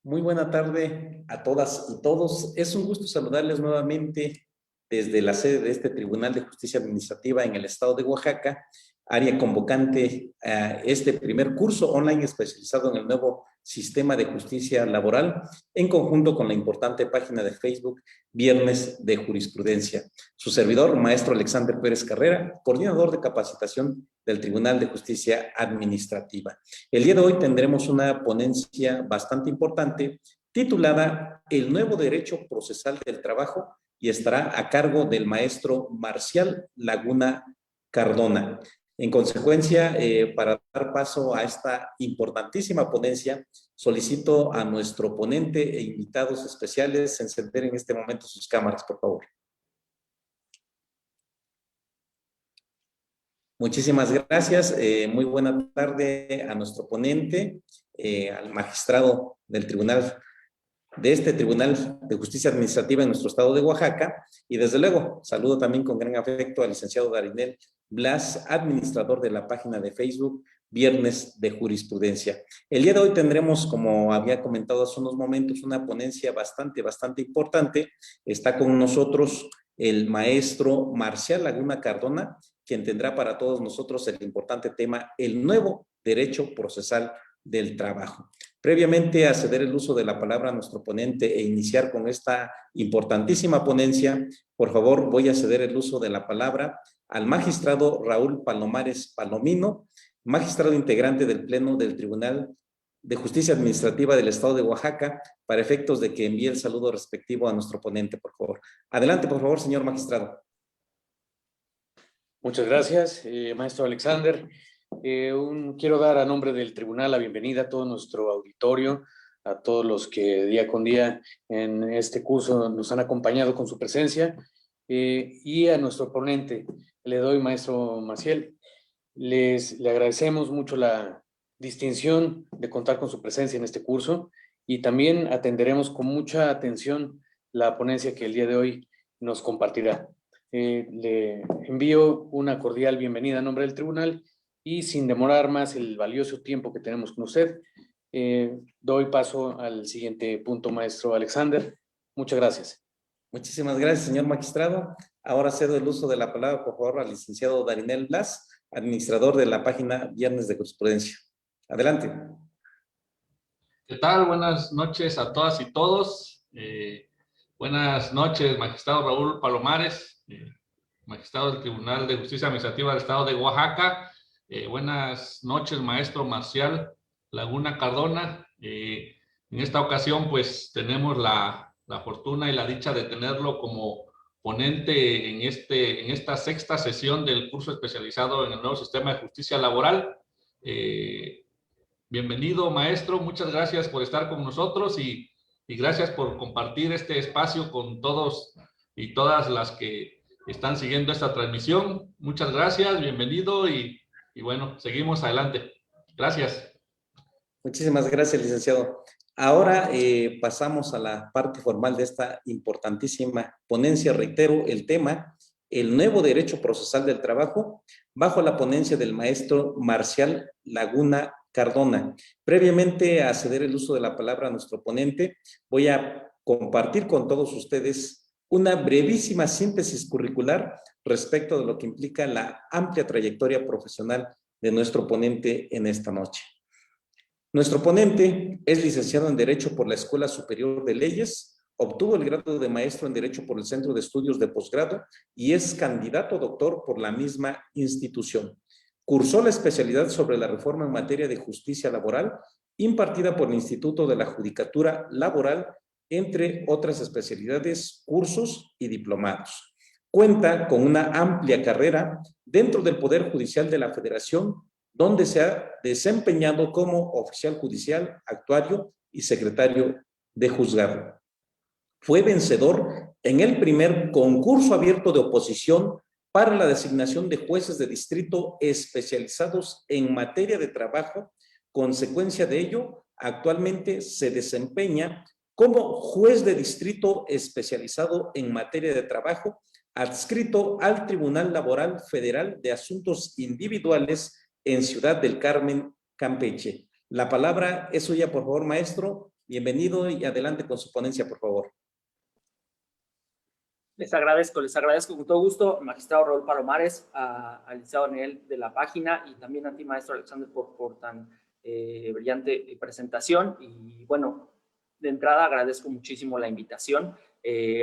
Muy buena tarde a todas y todos. Es un gusto saludarles nuevamente desde la sede de este Tribunal de Justicia Administrativa en el estado de Oaxaca, área convocante a este primer curso online especializado en el nuevo sistema de justicia laboral, en conjunto con la importante página de Facebook Viernes de Jurisprudencia. Su servidor, maestro Alexander Pérez Carrera, coordinador de capacitación del Tribunal de Justicia Administrativa. El día de hoy tendremos una ponencia bastante importante titulada El nuevo derecho procesal del trabajo y estará a cargo del maestro Marcial Laguna Cardona. En consecuencia, para dar paso a esta importantísima ponencia, solicito a nuestro ponente e invitados especiales encender en este momento sus cámaras, por favor. Muchísimas gracias. Muy buena tarde a nuestro ponente, al magistrado del tribunal, de este Tribunal de Justicia Administrativa en nuestro estado de Oaxaca. Y desde luego, saludo también con gran afecto al licenciado Darinel Blas, administrador de la página de Facebook Viernes de Jurisprudencia. El día de hoy tendremos, como había comentado hace unos momentos, una ponencia bastante importante. Está con nosotros el maestro Marcial Laguna Cardona, quien tendrá para todos nosotros el importante tema, el nuevo derecho procesal del trabajo. Previamente a ceder el uso de la palabra a nuestro ponente e iniciar con esta importantísima ponencia, por favor voy a ceder el uso de la palabra al magistrado Raúl Palomares Palomino, magistrado integrante del Pleno del Tribunal de Justicia Administrativa del Estado de Oaxaca, para efectos de que envíe el saludo respectivo a nuestro ponente, por favor. Adelante, por favor, señor magistrado. Muchas gracias, maestro Alexander. Quiero dar a nombre del tribunal la bienvenida a todo nuestro auditorio, a todos los que día con día en este curso nos han acompañado con su presencia, y a nuestro ponente. Le doy, maestro Maciel, le agradecemos mucho la distinción de contar con su presencia en este curso y también atenderemos con mucha atención la ponencia que el día de hoy nos compartirá. Le envío una cordial bienvenida a nombre del tribunal y sin demorar más el valioso tiempo que tenemos con usted, doy paso al siguiente punto, maestro Alexander. Muchas gracias. Muchísimas gracias, señor magistrado. Ahora cedo el uso de la palabra, por favor, al licenciado Darinel Blas, administrador de la página Viernes de Jurisprudencia. Adelante. ¿Qué tal? Buenas noches a todas y todos. Buenas noches, magistrado Raúl Palomares, magistrado del Tribunal de Justicia Administrativa del Estado de Oaxaca. Buenas noches, maestro Marcial Laguna Cardona. En esta ocasión, pues, tenemos la fortuna y la dicha de tenerlo como ponente en esta sexta sesión del curso especializado en el nuevo sistema de justicia laboral. Bienvenido, maestro. Muchas gracias por estar con nosotros y gracias por compartir este espacio con todos y todas las que están siguiendo esta transmisión. Muchas gracias, bienvenido y bueno, seguimos adelante. Gracias. Muchísimas gracias, licenciado. Ahora pasamos a la parte formal de esta importantísima ponencia. Reitero el tema, el nuevo derecho procesal del trabajo, bajo la ponencia del maestro Marcial Laguna Cardona. Previamente a ceder el uso de la palabra a nuestro ponente, voy a compartir con todos ustedes una brevísima síntesis curricular respecto de lo que implica la amplia trayectoria profesional de nuestro ponente en esta noche. Nuestro ponente es licenciado en Derecho por la Escuela Superior de Leyes, obtuvo el grado de maestro en Derecho por el Centro de Estudios de Posgrado y es candidato a doctor por la misma institución. Cursó la especialidad sobre la reforma en materia de justicia laboral, impartida por el Instituto de la Judicatura Laboral, entre otras especialidades, cursos y diplomados. Cuenta con una amplia carrera dentro del Poder Judicial de la Federación, donde se ha desempeñado como oficial judicial, actuario y secretario de juzgado. Fue vencedor en el primer concurso abierto de oposición para la designación de jueces de distrito especializados en materia de trabajo. Consecuencia de ello, actualmente se desempeña como juez de distrito especializado en materia de trabajo, adscrito al Tribunal Laboral Federal de Asuntos Individuales en Ciudad del Carmen, Campeche. La palabra es suya, por favor, maestro, Bienvenido y adelante con su ponencia, por favor. Les agradezco con todo gusto, magistrado Raúl Palomares, al licenciado Daniel de la página y también a ti, maestro Alexander, por tan brillante presentación. Y bueno, de entrada agradezco muchísimo la invitación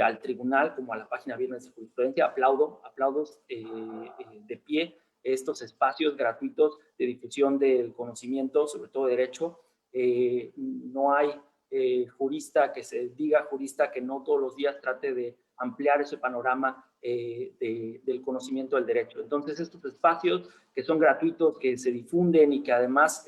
al tribunal como a la página Viernes de Jurisprudencia. Aplaudo de pie estos espacios gratuitos de difusión del conocimiento, sobre todo de derecho. No hay jurista que se diga jurista que no todos los días trate de ampliar ese panorama del conocimiento del derecho. Entonces, estos espacios que son gratuitos, que se difunden y que además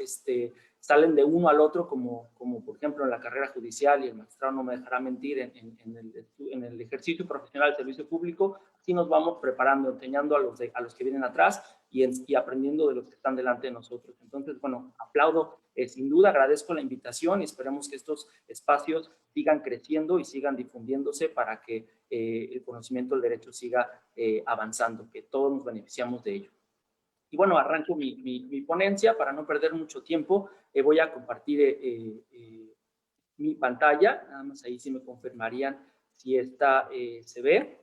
salen de uno al otro, como por ejemplo en la carrera judicial, y el magistrado no me dejará mentir, en el ejercicio profesional del servicio público, así nos vamos preparando, enseñando a los que vienen atrás y aprendiendo de los que están delante de nosotros. Entonces, bueno, aplaudo, sin duda agradezco la invitación y esperemos que estos espacios sigan creciendo y sigan difundiéndose para que el conocimiento del derecho siga avanzando, que todos nos beneficiamos de ello. Y bueno, arranco mi ponencia para no perder mucho tiempo. Voy a compartir mi pantalla, nada más ahí sí me confirmarían si esta se ve.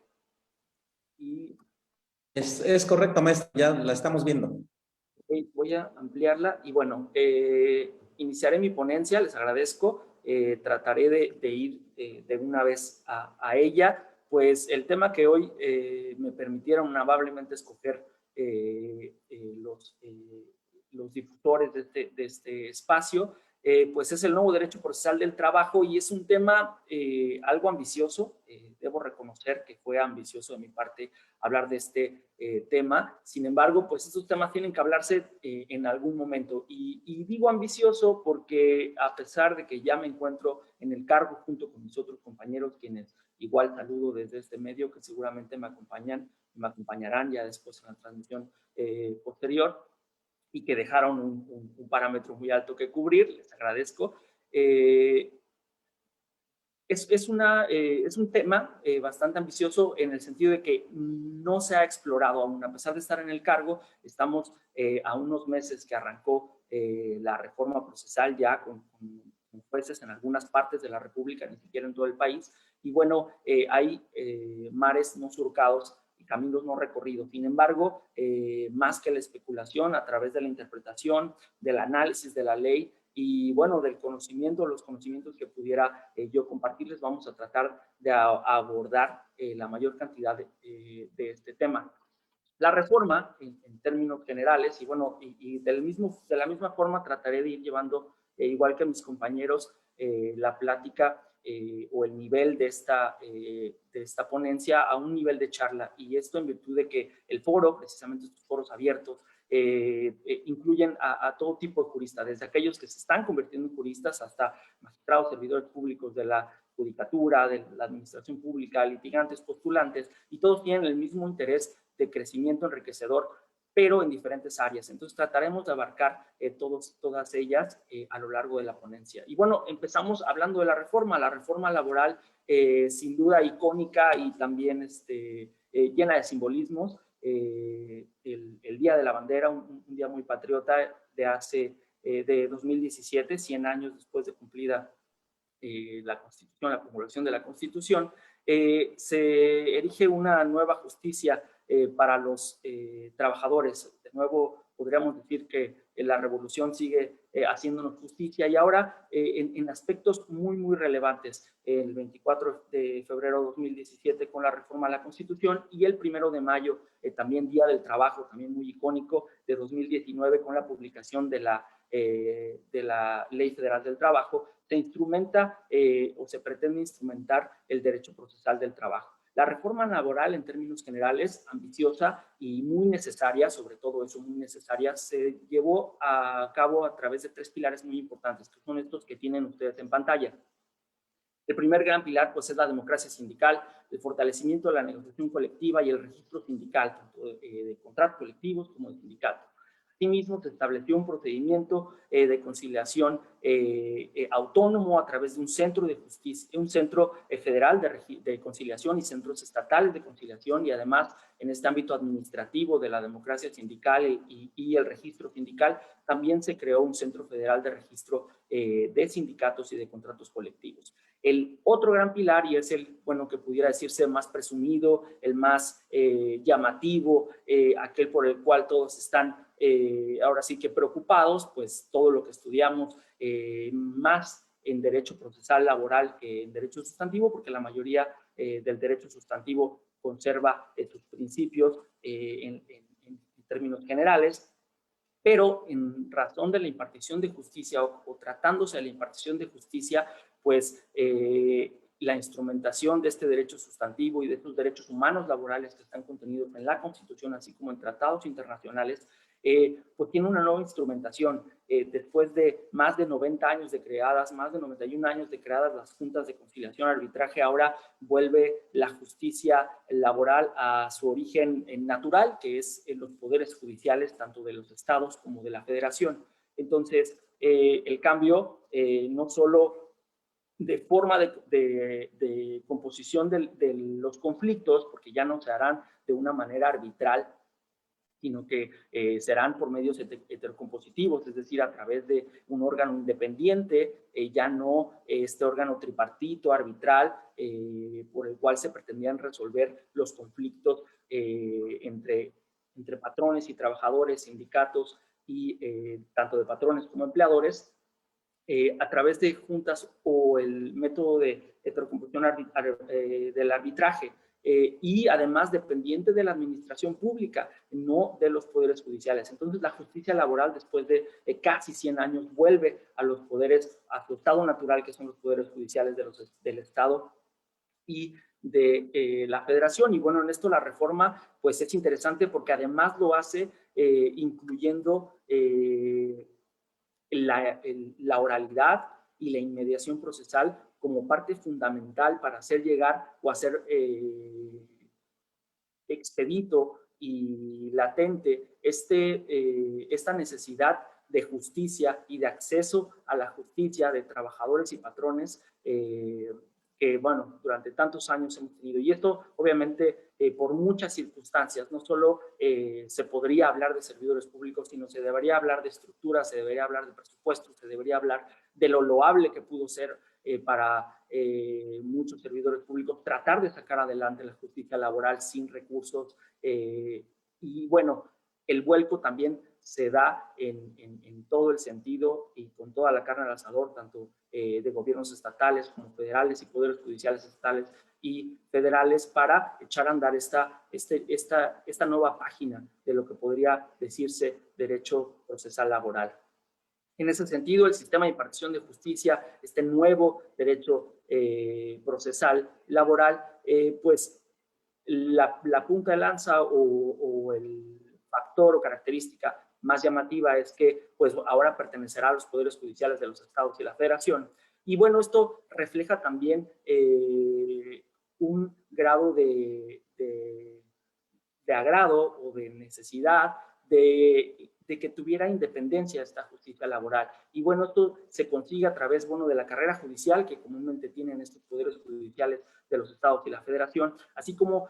Y Es correcto, maestro, ya la estamos viendo. voy a ampliarla y bueno, iniciaré mi ponencia, les agradezco. Trataré de ir de una vez a ella, pues el tema que hoy me permitieron amablemente escoger los difusores de este espacio, pues es el nuevo derecho procesal del trabajo y es un tema algo ambicioso. Debo reconocer que fue ambicioso de mi parte hablar de este tema. Sin embargo, pues estos temas tienen que hablarse en algún momento. Y digo ambicioso porque a pesar de que ya me encuentro en el cargo junto con mis otros compañeros, quienes igual saludo desde este medio, que seguramente me acompañarán ya después en la transmisión posterior, y que dejaron un parámetro muy alto que cubrir, les agradezco. Es un tema bastante ambicioso en el sentido de que no se ha explorado aún. A pesar de estar en el cargo, estamos a unos meses que arrancó la reforma procesal ya con jueces en algunas partes de la República, ni siquiera en todo el país. Y bueno, hay mares no surcados y caminos no recorridos. Sin embargo, más que la especulación, a través de la interpretación, del análisis de la ley, y bueno, del conocimiento, los conocimientos que pudiera yo compartirles, vamos a tratar de abordar la mayor cantidad de este tema. La reforma, en términos generales, y bueno, de la misma forma trataré de ir llevando, igual que mis compañeros, la plática o el nivel de esta ponencia a un nivel de charla, y esto en virtud de que el foro, precisamente estos foros abiertos, incluyen a todo tipo de juristas, desde aquellos que se están convirtiendo en juristas hasta magistrados, servidores públicos de la judicatura, de la administración pública, litigantes, postulantes, y todos tienen el mismo interés de crecimiento enriquecedor, pero en diferentes áreas. Entonces trataremos de abarcar todas ellas a lo largo de la ponencia. Y bueno, empezamos hablando de la reforma laboral, sin duda icónica y también llena de simbolismos. El Día de la Bandera, un día muy patriota de 2017, 100 años después de cumplida la Constitución, la promulgación de la Constitución, se erige una nueva justicia para los trabajadores. De nuevo, podríamos decir que la revolución sigue haciéndonos justicia y ahora en aspectos muy, muy relevantes. El 24 de febrero de 2017 con la reforma a la Constitución y el 1 de mayo, también Día del Trabajo, también muy icónico, de 2019 con la publicación de la Ley Federal del Trabajo, se instrumenta o se pretende instrumentar el derecho procesal del trabajo. La reforma laboral, en términos generales, ambiciosa y muy necesaria, sobre todo eso, muy necesaria, se llevó a cabo a través de 3 pilares muy importantes, que son estos que tienen ustedes en pantalla. El primer gran pilar, pues, es la democracia sindical, el fortalecimiento de la negociación colectiva y el registro sindical, tanto de contratos colectivos como de sindicatos. Asimismo, se estableció un procedimiento de conciliación autónomo a través de un centro de justicia, un centro federal de conciliación y centros estatales de conciliación, y además en este ámbito administrativo de la democracia sindical y el registro sindical, también se creó un centro federal de registro de sindicatos y de contratos colectivos. El otro gran pilar, y es el, bueno, que pudiera decirse más presumido, el más llamativo, aquel por el cual todos están ahora sí que preocupados, pues todo lo que estudiamos más en derecho procesal laboral que en derecho sustantivo, porque la mayoría del derecho sustantivo conserva sus principios en términos generales, pero en razón de la impartición de justicia o tratándose de la impartición de justicia, pues la instrumentación de este derecho sustantivo y de estos derechos humanos laborales que están contenidos en la Constitución, así como en tratados internacionales, pues tiene una nueva instrumentación. Después de más de 90 años de creadas, más de 91 años de creadas las juntas de conciliación y arbitraje, ahora vuelve la justicia laboral a su origen natural, que es en los poderes judiciales, tanto de los estados como de la federación. Entonces, el cambio no solo de forma de composición de los conflictos, porque ya no se harán de una manera arbitral, sino que serán por medios heterocompositivos, es decir, a través de un órgano independiente, ya no este órgano tripartito, arbitral, por el cual se pretendían resolver los conflictos entre patrones y trabajadores, sindicatos y tanto de patrones como empleadores, a través de juntas o el método de heterocomposición del arbitraje, y además dependiente de la administración pública, no de los poderes judiciales. Entonces la justicia laboral, después de casi 100 años, vuelve a los poderes, a su estado natural, que son los poderes judiciales del Estado y de la federación. Y bueno, en esto la reforma pues es interesante porque además lo hace incluyendo la oralidad y la inmediación procesal como parte fundamental para hacer llegar o hacer expedito y latente esta necesidad de justicia y de acceso a la justicia de trabajadores y patrones que, bueno, durante tantos años hemos tenido. Y esto, obviamente, por muchas circunstancias, no solo se podría hablar de servidores públicos, sino se debería hablar de estructuras, se debería hablar de presupuestos, se debería hablar de lo loable que pudo ser para muchos servidores públicos tratar de sacar adelante la justicia laboral sin recursos. Y bueno, el vuelco también se da en todo el sentido y con toda la carne al asador, tanto de gobiernos estatales como federales y poderes judiciales estatales y federales, para echar a andar esta nueva página de lo que podría decirse derecho procesal laboral. En ese sentido, el sistema de impartición de justicia, este nuevo derecho procesal laboral, pues la punta de lanza o el factor o característica más llamativa es que pues ahora pertenecerá a los poderes judiciales de los estados y la federación. Y bueno, esto refleja también un grado de agrado o de necesidad de que tuviera independencia esta justicia laboral. Y bueno, esto se consigue a través, bueno, de la carrera judicial que comúnmente tienen estos poderes judiciales de los estados y la federación, así como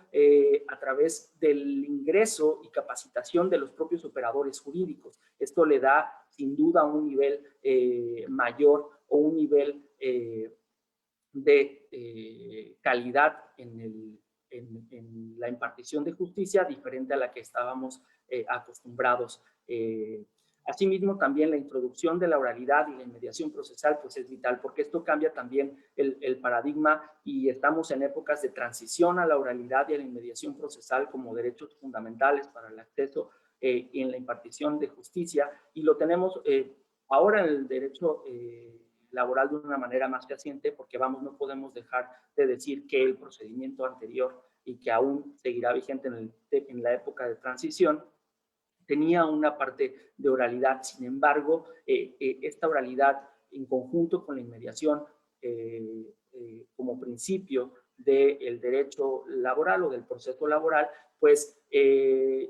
a través del ingreso y capacitación de los propios operadores jurídicos. Esto le da sin duda un nivel mayor o un nivel de calidad en la impartición de justicia, diferente a la que estábamos acostumbrados. Asimismo, también la introducción de la oralidad y la inmediación procesal pues es vital, porque esto cambia también el paradigma y estamos en épocas de transición a la oralidad y a la inmediación procesal como derechos fundamentales para el acceso en la impartición de justicia, y lo tenemos ahora en el derecho laboral de una manera más fehaciente, porque no podemos dejar de decir que el procedimiento anterior y que aún seguirá vigente en la época de transición tenía una parte de oralidad. Sin embargo, esta oralidad en conjunto con la inmediación como principio del derecho laboral o del proceso laboral, pues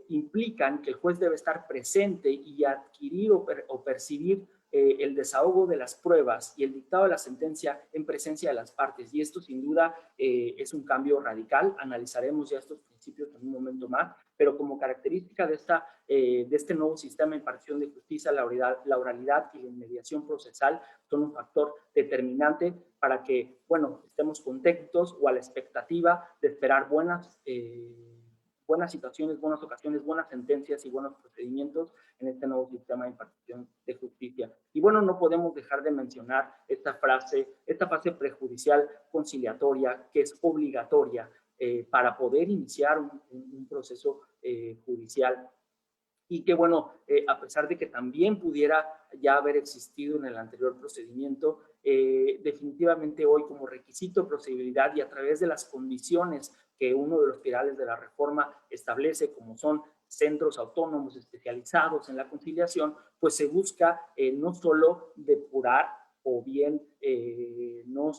implican que el juez debe estar presente y adquirir o percibir el desahogo de las pruebas y el dictado de la sentencia en presencia de las partes. Y esto sin duda es un cambio radical. Analizaremos ya estos principios en un momento más, pero como característica de este nuevo sistema de impartición de justicia, la oralidad y la inmediación procesal son un factor determinante para que, bueno, estemos contentos o a la expectativa de esperar buenas situaciones, buenas ocasiones, buenas sentencias y buenos procedimientos en este nuevo sistema de impartición de justicia. Y bueno, no podemos dejar de mencionar esta fase prejudicial conciliatoria que es obligatoria para poder iniciar un proceso judicial. Y que bueno, a pesar de que también pudiera ya haber existido en el anterior procedimiento, definitivamente hoy como requisito de procedibilidad y a través de las condiciones que uno de los pilares de la reforma establece, como son centros autónomos especializados en la conciliación, pues se busca no solo depurar o bien no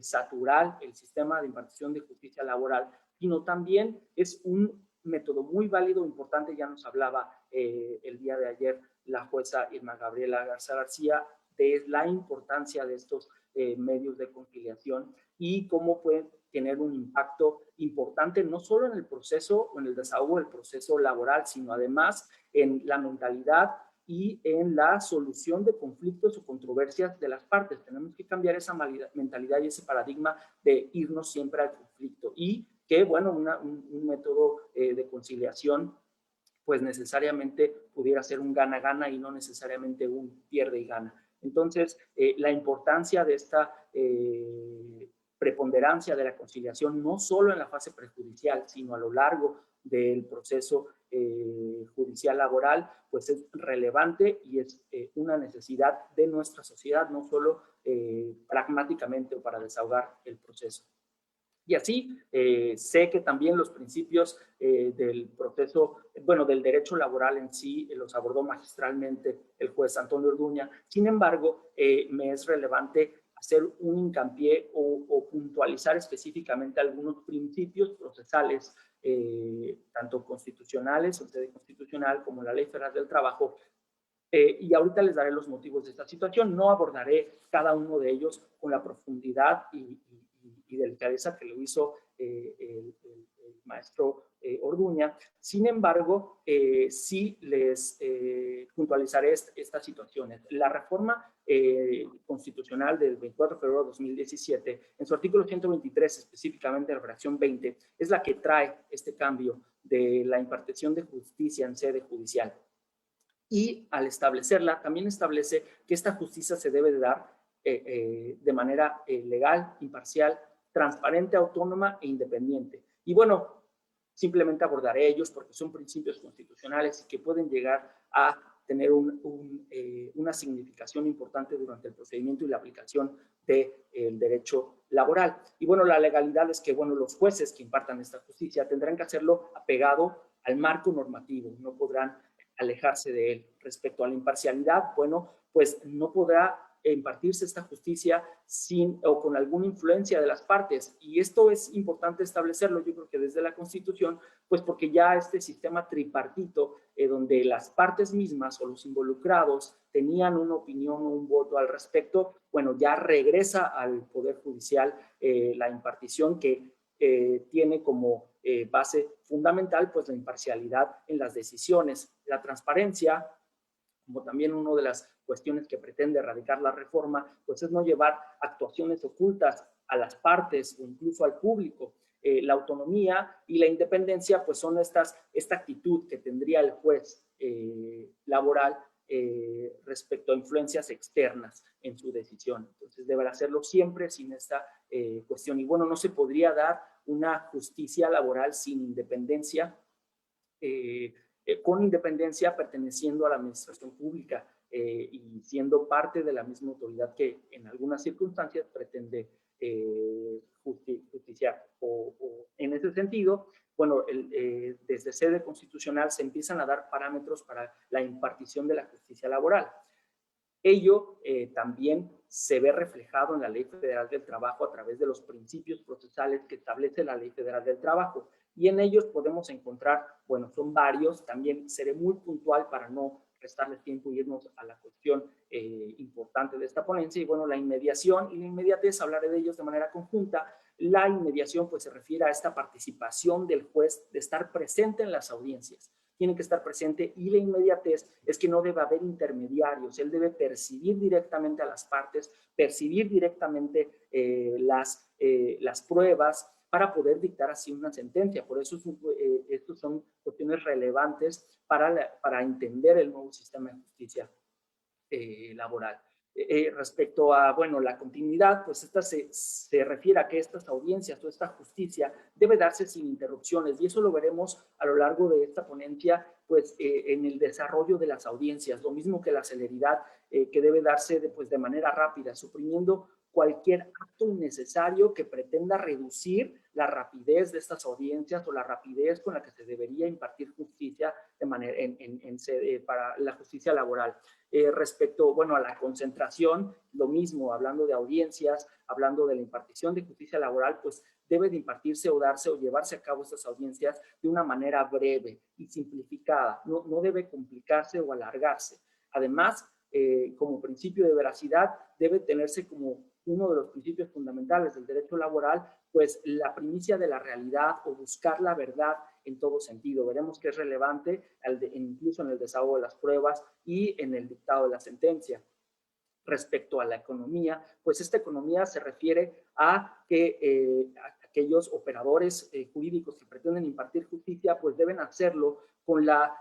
saturar el sistema de impartición de justicia laboral, sino también es un método muy válido, importante, ya nos hablaba el día de ayer la jueza Irma Gabriela Garza García de la importancia de estos medios de conciliación y cómo pueden tener un impacto importante no solo en el proceso o en el desahogo del proceso laboral, sino además en la mentalidad y en la solución de conflictos o controversias de las partes. Tenemos que cambiar esa mentalidad y ese paradigma de irnos siempre al conflicto y que, bueno, un método de conciliación pues necesariamente pudiera ser un gana-gana y no necesariamente un pierde y gana. Entonces, la importancia de esta preponderancia de la conciliación, no solo en la fase prejudicial, sino a lo largo del proceso judicial laboral, pues es relevante y es una necesidad de nuestra sociedad, no solo pragmáticamente o para desahogar el proceso. Y así sé que también los principios del proceso, bueno, del derecho laboral en sí, los abordó magistralmente el juez Antonio Orduña. Sin embargo, me es relevante hacer un hincapié o puntualizar específicamente algunos principios procesales, tanto constitucionales, o sede constitucional, como la Ley Federal del Trabajo. Y ahorita les daré los motivos de esta situación. No abordaré cada uno de ellos con la profundidad y delicadeza que lo hizo el maestro Orduña. Sin embargo, sí les puntualizaré estas situaciones. La reforma constitucional del 24 de febrero de 2017, en su artículo 123, específicamente en la fracción 20, es la que trae este cambio de la impartición de justicia en sede judicial. Y al establecerla, también establece que esta justicia se debe de dar de manera legal, imparcial, transparente, autónoma e independiente. Y bueno, simplemente abordaré ellos porque son principios constitucionales y que pueden llegar a tener una significación importante durante el procedimiento y la aplicación del derecho laboral. Y bueno, la legalidad es que, bueno, los jueces que impartan esta justicia tendrán que hacerlo apegado al marco normativo, no podrán alejarse de él. Respecto a la imparcialidad, bueno, pues no podrá impartirse esta justicia sin o con alguna influencia de las partes. Y esto es importante establecerlo, yo creo que desde la Constitución, pues porque ya este sistema tripartito, donde las partes mismas o los involucrados tenían una opinión o un voto al respecto, bueno, ya regresa al Poder Judicial la impartición que tiene como base fundamental pues la imparcialidad en las decisiones, la transparencia, como también una de las cuestiones que pretende erradicar la reforma, pues es no llevar actuaciones ocultas a las partes o incluso al público. La autonomía y la independencia pues son esta actitud que tendría el juez laboral respecto a influencias externas en su decisión. Entonces deberá hacerlo siempre sin esta cuestión. Y bueno, no se podría dar una justicia laboral sin independencia, con independencia perteneciendo a la administración pública y siendo parte de la misma autoridad que en algunas circunstancias pretende justiciar. En ese sentido, bueno, desde sede constitucional se empiezan a dar parámetros para la impartición de la justicia laboral. Ello también se ve reflejado en la Ley Federal del Trabajo a través de los principios procesales que establece la Ley Federal del Trabajo. Y en ellos podemos encontrar, bueno, son varios, también seré muy puntual para no restarles tiempo y irnos a la cuestión importante de esta ponencia. Y bueno, la inmediación y la inmediatez, hablaré de ellos de manera conjunta. La inmediación pues se refiere a esta participación del juez de estar presente en las audiencias. Tiene que estar presente, y la inmediatez es que no debe haber intermediarios. Él debe percibir directamente a las partes, percibir directamente las pruebas para poder dictar así una sentencia. Por eso estos son cuestiones relevantes para entender el nuevo sistema de justicia laboral. Respecto a, bueno, la continuidad, pues esta se refiere a que estas audiencias o esta justicia debe darse sin interrupciones, y eso lo veremos a lo largo de esta ponencia, pues en el desarrollo de las audiencias, lo mismo que la celeridad que debe darse de manera rápida, suprimiendo cualquier acto innecesario que pretenda reducir la rapidez de estas audiencias o la rapidez con la que se debería impartir justicia de manera, para la justicia laboral. Respecto, bueno, a la concentración, lo mismo, hablando de audiencias, hablando de la impartición de justicia laboral, pues debe de impartirse o darse o llevarse a cabo estas audiencias de una manera breve y simplificada, no debe complicarse o alargarse. Además, como principio de veracidad, debe tenerse como uno de los principios fundamentales del derecho laboral, pues la primicia de la realidad o buscar la verdad en todo sentido. Veremos que es relevante incluso en el desahogo de las pruebas y en el dictado de la sentencia. Respecto a la economía, pues esta economía se refiere a que aquellos operadores jurídicos que pretenden impartir justicia, pues deben hacerlo con la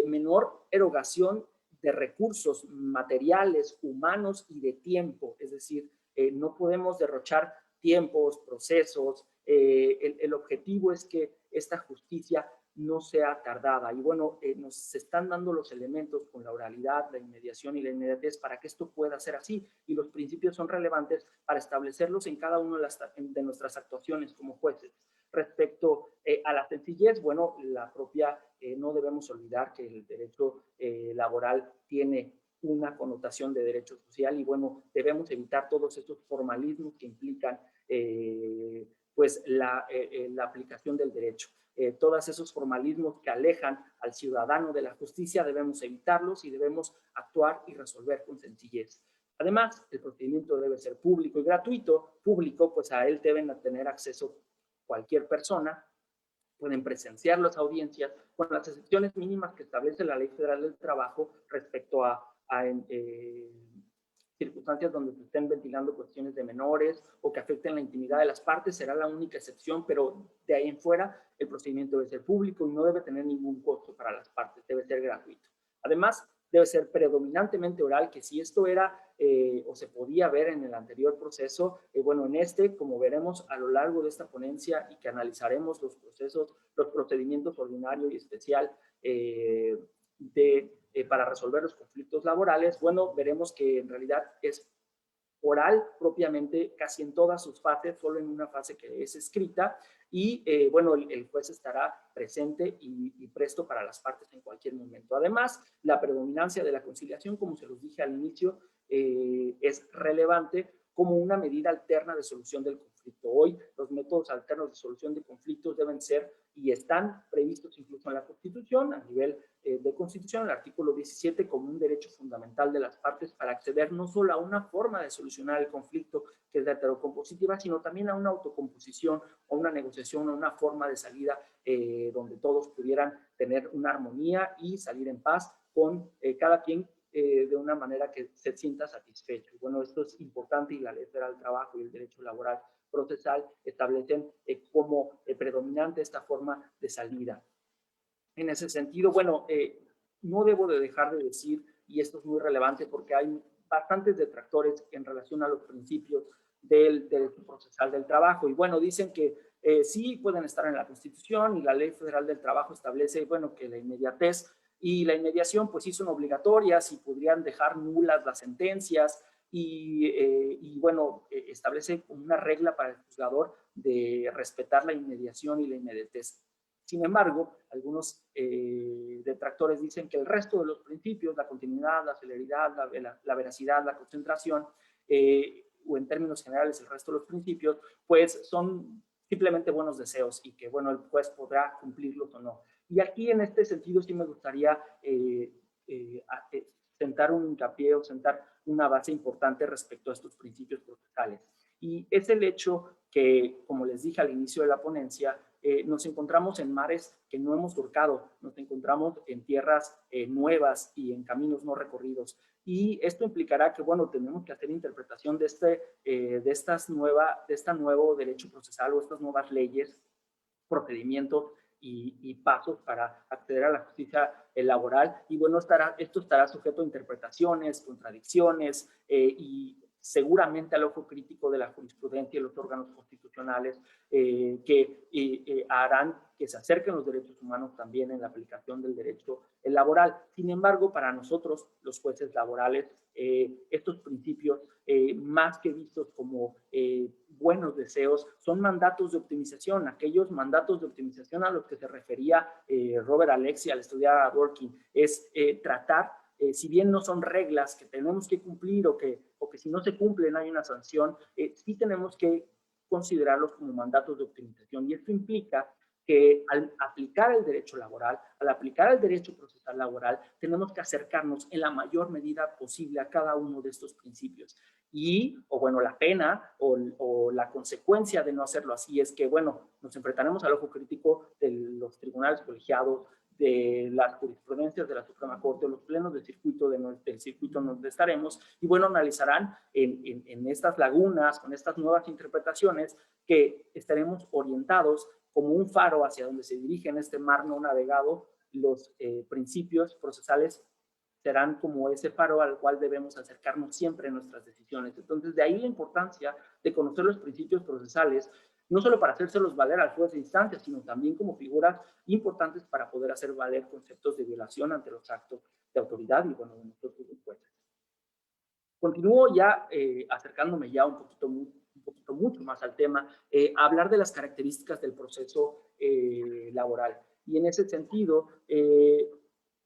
menor erogación de recursos materiales, humanos y de tiempo. Es decir, no podemos derrochar tiempos, procesos. El objetivo es que esta justicia no sea tardada. Y bueno, nos están dando los elementos con la oralidad, la inmediación y la inmediatez para que esto pueda ser así. Y los principios son relevantes para establecerlos en cada una de nuestras actuaciones como jueces. Respecto a la sencillez, bueno, no debemos olvidar que el derecho laboral tiene una connotación de derecho social, y bueno, debemos evitar todos estos formalismos que implican pues la aplicación del derecho. Todos esos formalismos que alejan al ciudadano de la justicia debemos evitarlos y debemos actuar y resolver con sencillez. Además, el procedimiento debe ser público y gratuito. Público, pues a él deben tener acceso cualquier persona, pueden presenciar las audiencias con las excepciones mínimas que establece la Ley Federal del Trabajo respecto a circunstancias donde se estén ventilando cuestiones de menores o que afecten la intimidad de las partes. Será la única excepción, pero de ahí en fuera el procedimiento debe ser público y no debe tener ningún costo para las partes, debe ser gratuito. Además, debe ser predominantemente oral, que si esto era o se podía ver en el anterior proceso, bueno, en este, como veremos a lo largo de esta ponencia y que analizaremos los procedimientos ordinario y especial para resolver los conflictos laborales, bueno, veremos que en realidad es oral propiamente casi en todas sus fases, solo en una fase que es escrita, y bueno, el juez estará presente y presto para las partes en cualquier momento. Además, la predominancia de la conciliación, como se los dije al inicio, es relevante como una medida alterna de solución del conflicto. Hoy los métodos alternos de solución de conflictos deben ser y están previstos incluso en la Constitución, a nivel de Constitución, el artículo 17, como un derecho fundamental de las partes para acceder no solo a una forma de solucionar el conflicto, que es la heterocompositiva, sino también a una autocomposición o una negociación o una forma de salida donde todos pudieran tener una armonía y salir en paz con cada quien de una manera que se sienta satisfecho. Bueno, esto es importante, y la Ley Federal del Trabajo y el derecho laboral procesal establecen como predominante esta forma de salida. En ese sentido, bueno, no debo de dejar de decir, y esto es muy relevante porque hay bastantes detractores en relación a los principios del derecho procesal del trabajo, y bueno, dicen que sí pueden estar en la Constitución, y la Ley Federal del Trabajo establece, bueno, que la inmediatez y la inmediación pues sí son obligatorias y podrían dejar nulas las sentencias, y bueno, establece una regla para el juzgador de respetar la inmediación y la inmediatez. Sin embargo, algunos detractores dicen que el resto de los principios, la continuidad, la celeridad, la veracidad, la concentración, o en términos generales el resto de los principios, pues son simplemente buenos deseos y que, bueno, el juez podrá cumplirlos o no. Y aquí, en este sentido, sí me gustaría sentar un hincapié o sentar una base importante respecto a estos principios procesales. Y es el hecho que, como les dije al inicio de la ponencia, nos encontramos en mares que no hemos surcado, nos encontramos en tierras nuevas y en caminos no recorridos. Y esto implicará que, bueno, tenemos que hacer interpretación de este nuevo derecho procesal o estas nuevas leyes, procedimientos y pasos para acceder a la justicia laboral. Y bueno, esto estará sujeto a interpretaciones, contradicciones y seguramente al ojo crítico de la jurisprudencia y los órganos constitucionales que harán que se acerquen los derechos humanos también en la aplicación del derecho laboral. Sin embargo, para nosotros, los jueces laborales, estos principios, más que vistos como buenos deseos, son mandatos de optimización, aquellos mandatos de optimización a los que se refería Robert Alexy al estudiar a Dworkin, es tratar, si bien no son reglas que tenemos que cumplir o que si no se cumplen hay una sanción, sí tenemos que considerarlos como mandatos de optimización. Y esto implica que al aplicar el derecho laboral, al aplicar el derecho procesal laboral, tenemos que acercarnos en la mayor medida posible a cada uno de estos principios. Y, o bueno, la pena o la consecuencia de no hacerlo así es que, bueno, nos enfrentaremos al ojo crítico de los tribunales colegiados, de las jurisprudencias de la Suprema Corte, los plenos del circuito donde estaremos, y bueno, analizarán en estas lagunas, con estas nuevas interpretaciones, que estaremos orientados como un faro hacia donde se dirige en este mar no navegado. Los principios procesales serán como ese faro al cual debemos acercarnos siempre en nuestras decisiones. Entonces, de ahí la importancia de conocer los principios procesales, no solo para hacérselos valer al juez de instancia, sino también como figuras importantes para poder hacer valer conceptos de violación ante los actos de autoridad y, bueno, de nosotros los jueces. Continúo ya acercándome ya un poquito mucho más al tema, a hablar de las características del proceso laboral. Y en ese sentido,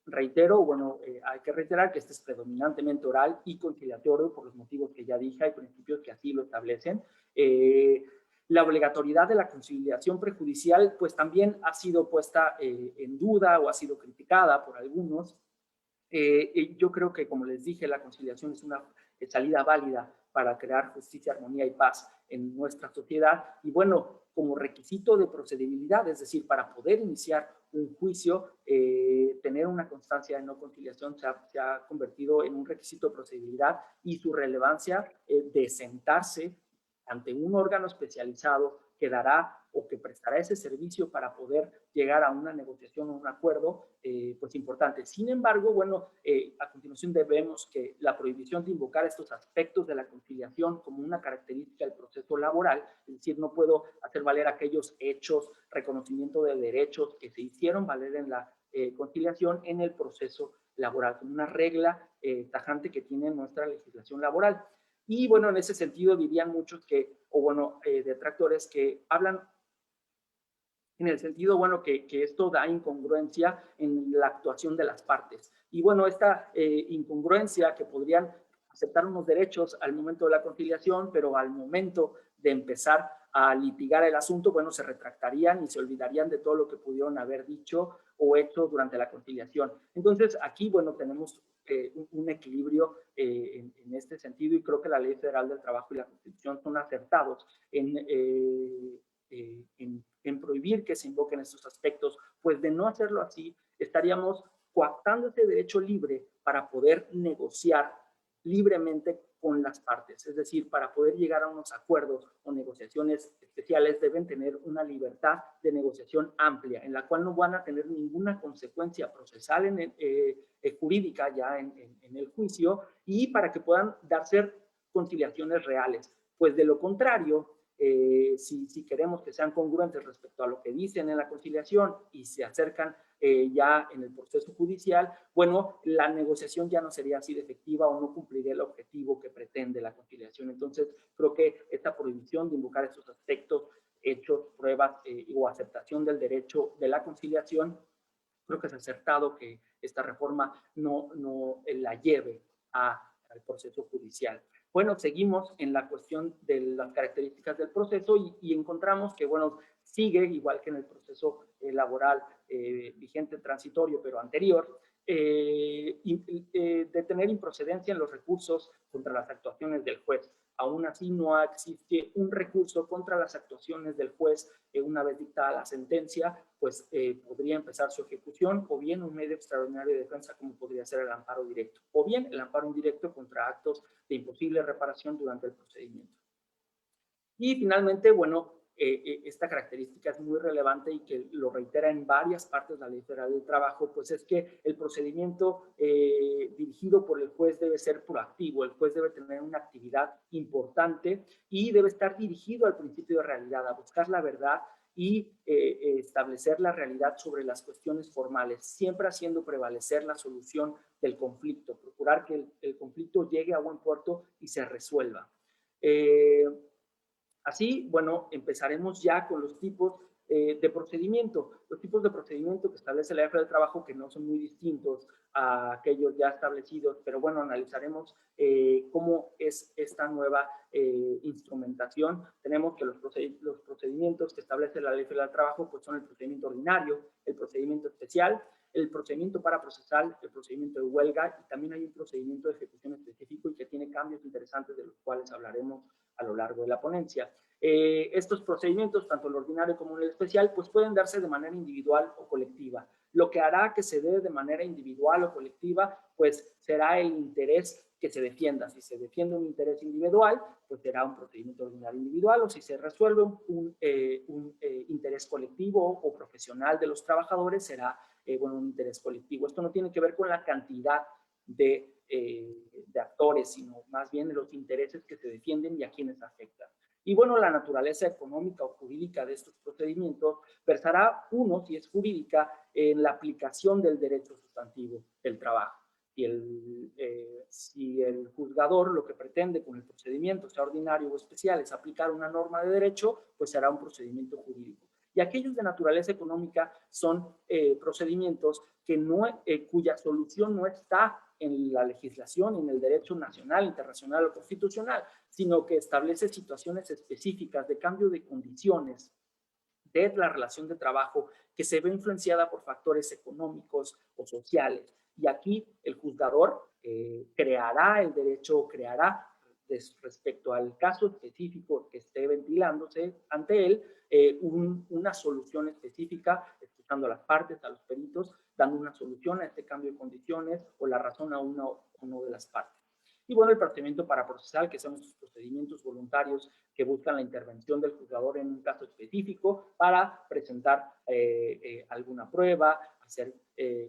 reitero, bueno, hay que reiterar que este es predominantemente oral y conciliatorio por los motivos que ya dije, hay principios que así lo establecen. La obligatoriedad de la conciliación prejudicial, pues también ha sido puesta en duda o ha sido criticada por algunos. Yo creo que, como les dije, la conciliación es una salida válida para crear justicia, armonía y paz en nuestra sociedad. Y bueno, como requisito de procedibilidad, es decir, para poder iniciar un juicio, tener una constancia de no conciliación se ha convertido en un requisito de procedibilidad, y su relevancia de sentarse ante un órgano especializado que dará o que prestará ese servicio para poder llegar a una negociación o un acuerdo, pues importante. Sin embargo, bueno, a continuación vemos que la prohibición de invocar estos aspectos de la conciliación como una característica del proceso laboral, es decir, no puedo hacer valer aquellos hechos, reconocimiento de derechos que se hicieron valer en la conciliación en el proceso laboral, como una regla tajante que tiene nuestra legislación laboral. Y bueno, en ese sentido dirían muchos que, o bueno, detractores que hablan en el sentido, bueno, que esto da incongruencia en la actuación de las partes. Y bueno, esta incongruencia, que podrían aceptar unos derechos al momento de la conciliación, pero al momento de empezar a litigar el asunto, bueno, se retractarían y se olvidarían de todo lo que pudieron haber dicho o hecho durante la conciliación. Entonces, aquí, bueno, tenemos un equilibrio en este sentido, y creo que la Ley Federal del Trabajo y la Constitución son acertados en prohibir que se invoquen estos aspectos, pues de no hacerlo así, estaríamos coactando ese derecho libre para poder negociar libremente con las partes. Es decir, para poder llegar a unos acuerdos o negociaciones especiales deben tener una libertad de negociación amplia, en la cual no van a tener ninguna consecuencia procesal jurídica ya en el juicio, y para que puedan darse conciliaciones reales. Pues de lo contrario, si queremos que sean congruentes respecto a lo que dicen en la conciliación y se acercan ya en el proceso judicial, bueno, la negociación ya no sería así de efectiva o no cumpliría el objetivo que pretende la conciliación. Entonces, creo que esta prohibición de invocar estos aspectos hechos, pruebas o aceptación del derecho de la conciliación, creo que es acertado que esta reforma no la lleve al proceso judicial. Bueno, seguimos en la cuestión de las características del proceso y encontramos que, bueno, sigue, igual que en el proceso laboral vigente transitorio, pero anterior, de tener improcedencia en los recursos contra las actuaciones del juez. Aún así, no existe un recurso contra las actuaciones del juez una vez dictada la sentencia, pues podría empezar su ejecución, o bien un medio extraordinario de defensa como podría ser el amparo directo, o bien el amparo indirecto contra actos de imposible reparación durante el procedimiento. Y finalmente, bueno, esta característica es muy relevante y que lo reitera en varias partes de la Ley Federal del Trabajo, pues es que el procedimiento dirigido por el juez debe ser proactivo, el juez debe tener una actividad importante y debe estar dirigido al principio de realidad, a buscar la verdad y establecer la realidad sobre las cuestiones formales, siempre haciendo prevalecer la solución del conflicto, procurar que el conflicto llegue a buen puerto y se resuelva. Así, bueno, empezaremos ya con los tipos de procedimiento. Los tipos de procedimiento que establece la Ley Federal del Trabajo, que no son muy distintos a aquellos ya establecidos, pero bueno, analizaremos cómo es esta nueva instrumentación. Tenemos que los procedimientos que establece la Ley Federal del Trabajo pues son el procedimiento ordinario, el procedimiento especial, el procedimiento para procesal, el procedimiento de huelga, y también hay un procedimiento de ejecución específico y que tiene cambios interesantes de los cuales hablaremos a lo largo de la ponencia. Estos procedimientos, tanto el ordinario como el especial, pues pueden darse de manera individual o colectiva. Lo que hará que se dé de manera individual o colectiva, pues será el interés que se defienda. Si se defiende un interés individual, pues será un procedimiento ordinario individual, o si se resuelve un interés colectivo o profesional de los trabajadores, será bueno, un interés colectivo. Esto no tiene que ver con la cantidad de actores, sino más bien de los intereses que se defienden y a quienes afectan. Y bueno, la naturaleza económica o jurídica de estos procedimientos versará, uno, si es jurídica, en la aplicación del derecho sustantivo del trabajo. Si el juzgador lo que pretende con el procedimiento, sea ordinario o especial, es aplicar una norma de derecho, pues será un procedimiento jurídico. Y aquellos de naturaleza económica son procedimientos que cuya solución no está en la legislación, en el derecho nacional, internacional o constitucional, sino que establece situaciones específicas de cambio de condiciones de la relación de trabajo que se ve influenciada por factores económicos o sociales. Y aquí el juzgador creará el derecho, creará respecto al caso específico que esté ventilándose ante él, una solución específica, escuchando a las partes, a los peritos, dando una solución a este cambio de condiciones o la razón a una o no de las partes. Y bueno, el procedimiento para procesal, que son estos procedimientos voluntarios que buscan la intervención del juzgador en un caso específico para presentar alguna prueba,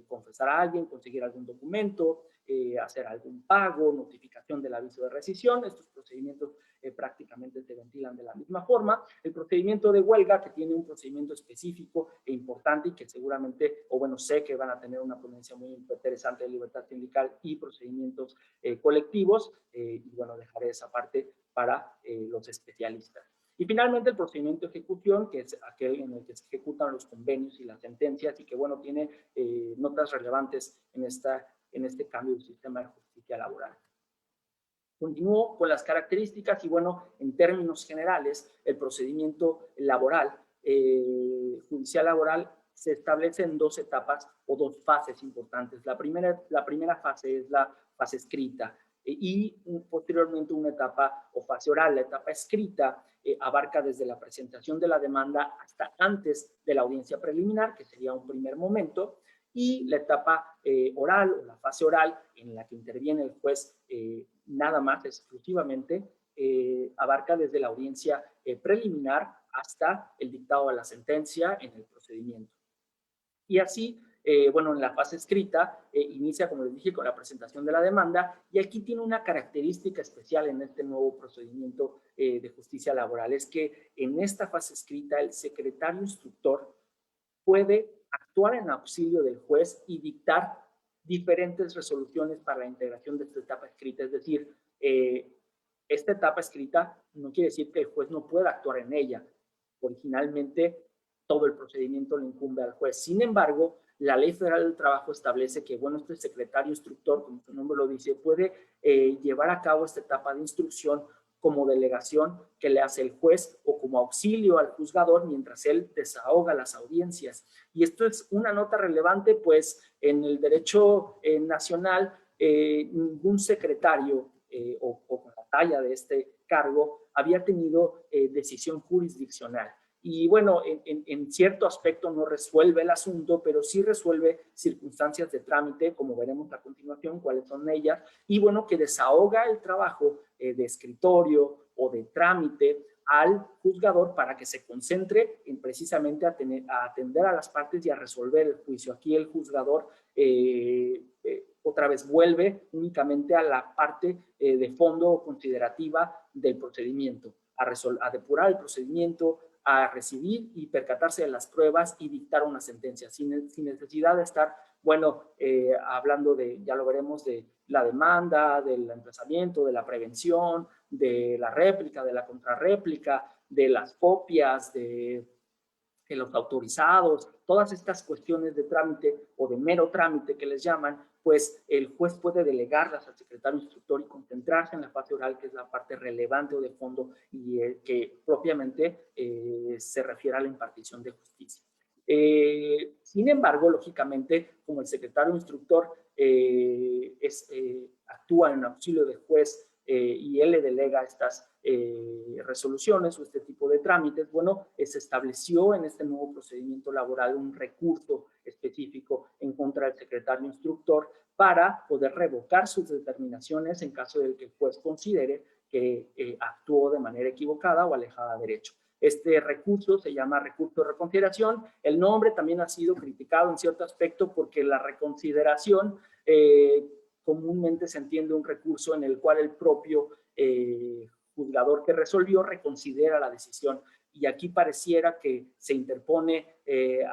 confesar a alguien, conseguir algún documento, hacer algún pago, notificación del aviso de rescisión. Estos procedimientos prácticamente se ventilan de la misma forma. El procedimiento de huelga, que tiene un procedimiento específico e importante y que seguramente, o bueno, sé que van a tener una ponencia muy interesante de libertad sindical y procedimientos colectivos, y bueno, dejaré esa parte para los especialistas. Y finalmente el procedimiento de ejecución, que es aquel en el que se ejecutan los convenios y las sentencias y que, bueno, tiene notas relevantes en este cambio del sistema de justicia laboral. Continúo con las características y, bueno, en términos generales, el procedimiento laboral, judicial laboral, se establece en dos etapas o dos fases importantes. La primera fase es la fase escrita y posteriormente una etapa o fase oral. La etapa escrita abarca desde la presentación de la demanda hasta antes de la audiencia preliminar, que sería un primer momento, y la etapa oral o la fase oral en la que interviene el juez nada más exclusivamente, abarca desde la audiencia preliminar hasta el dictado de la sentencia en el procedimiento. Y así, bueno, en la fase escrita inicia, como les dije, con la presentación de la demanda, y aquí tiene una característica especial en este nuevo procedimiento de justicia laboral, es que en esta fase escrita el secretario instructor puede actuar en auxilio del juez y dictar diferentes resoluciones para la integración de esta etapa escrita. Es decir, esta etapa escrita no quiere decir que el juez no pueda actuar en ella. originalmente todo el procedimiento le incumbe al juez. Sin embargo, la Ley Federal del Trabajo establece que, bueno, este secretario instructor, como su nombre lo dice, puede llevar a cabo esta etapa de instrucción como delegación que le hace el juez o como auxilio al juzgador mientras él desahoga las audiencias. Y esto es una nota relevante, pues en el derecho nacional ningún secretario o con la talla de este cargo había tenido decisión jurisdiccional. Y bueno, en cierto aspecto no resuelve el asunto, pero sí resuelve circunstancias de trámite, como veremos a continuación cuáles son ellas, y bueno, que desahoga el trabajo de escritorio o de trámite al juzgador para que se concentre en precisamente a atender a las partes y a resolver el juicio. Aquí el juzgador otra vez vuelve únicamente a la parte de fondo considerativa del procedimiento, a depurar el procedimiento, a recibir y percatarse de las pruebas y dictar una sentencia, sin necesidad de estar, bueno, hablando de, ya lo veremos, de la demanda, del emplazamiento, de la prevención, de la réplica, de la contrarréplica, de las copias, de los autorizados, todas estas cuestiones de trámite o de mero trámite que les llaman, pues el juez puede delegarlas al secretario instructor y concentrarse en la fase oral, que es la parte relevante o de fondo y que propiamente se refiere a la impartición de justicia. Sin embargo, lógicamente, como el secretario instructor actúa en auxilio del juez y él le delega estas resoluciones o este tipo de trámites, bueno, se estableció en este nuevo procedimiento laboral un recurso específico en contra del secretario instructor para poder revocar sus determinaciones en caso de que el juez considere que actuó de manera equivocada o alejada de derecho. Este recurso se llama recurso de reconsideración. El nombre también ha sido criticado en cierto aspecto porque la reconsideración comúnmente se entiende un recurso en el cual el propio juzgador que resolvió reconsidera la decisión. Y aquí pareciera que se interpone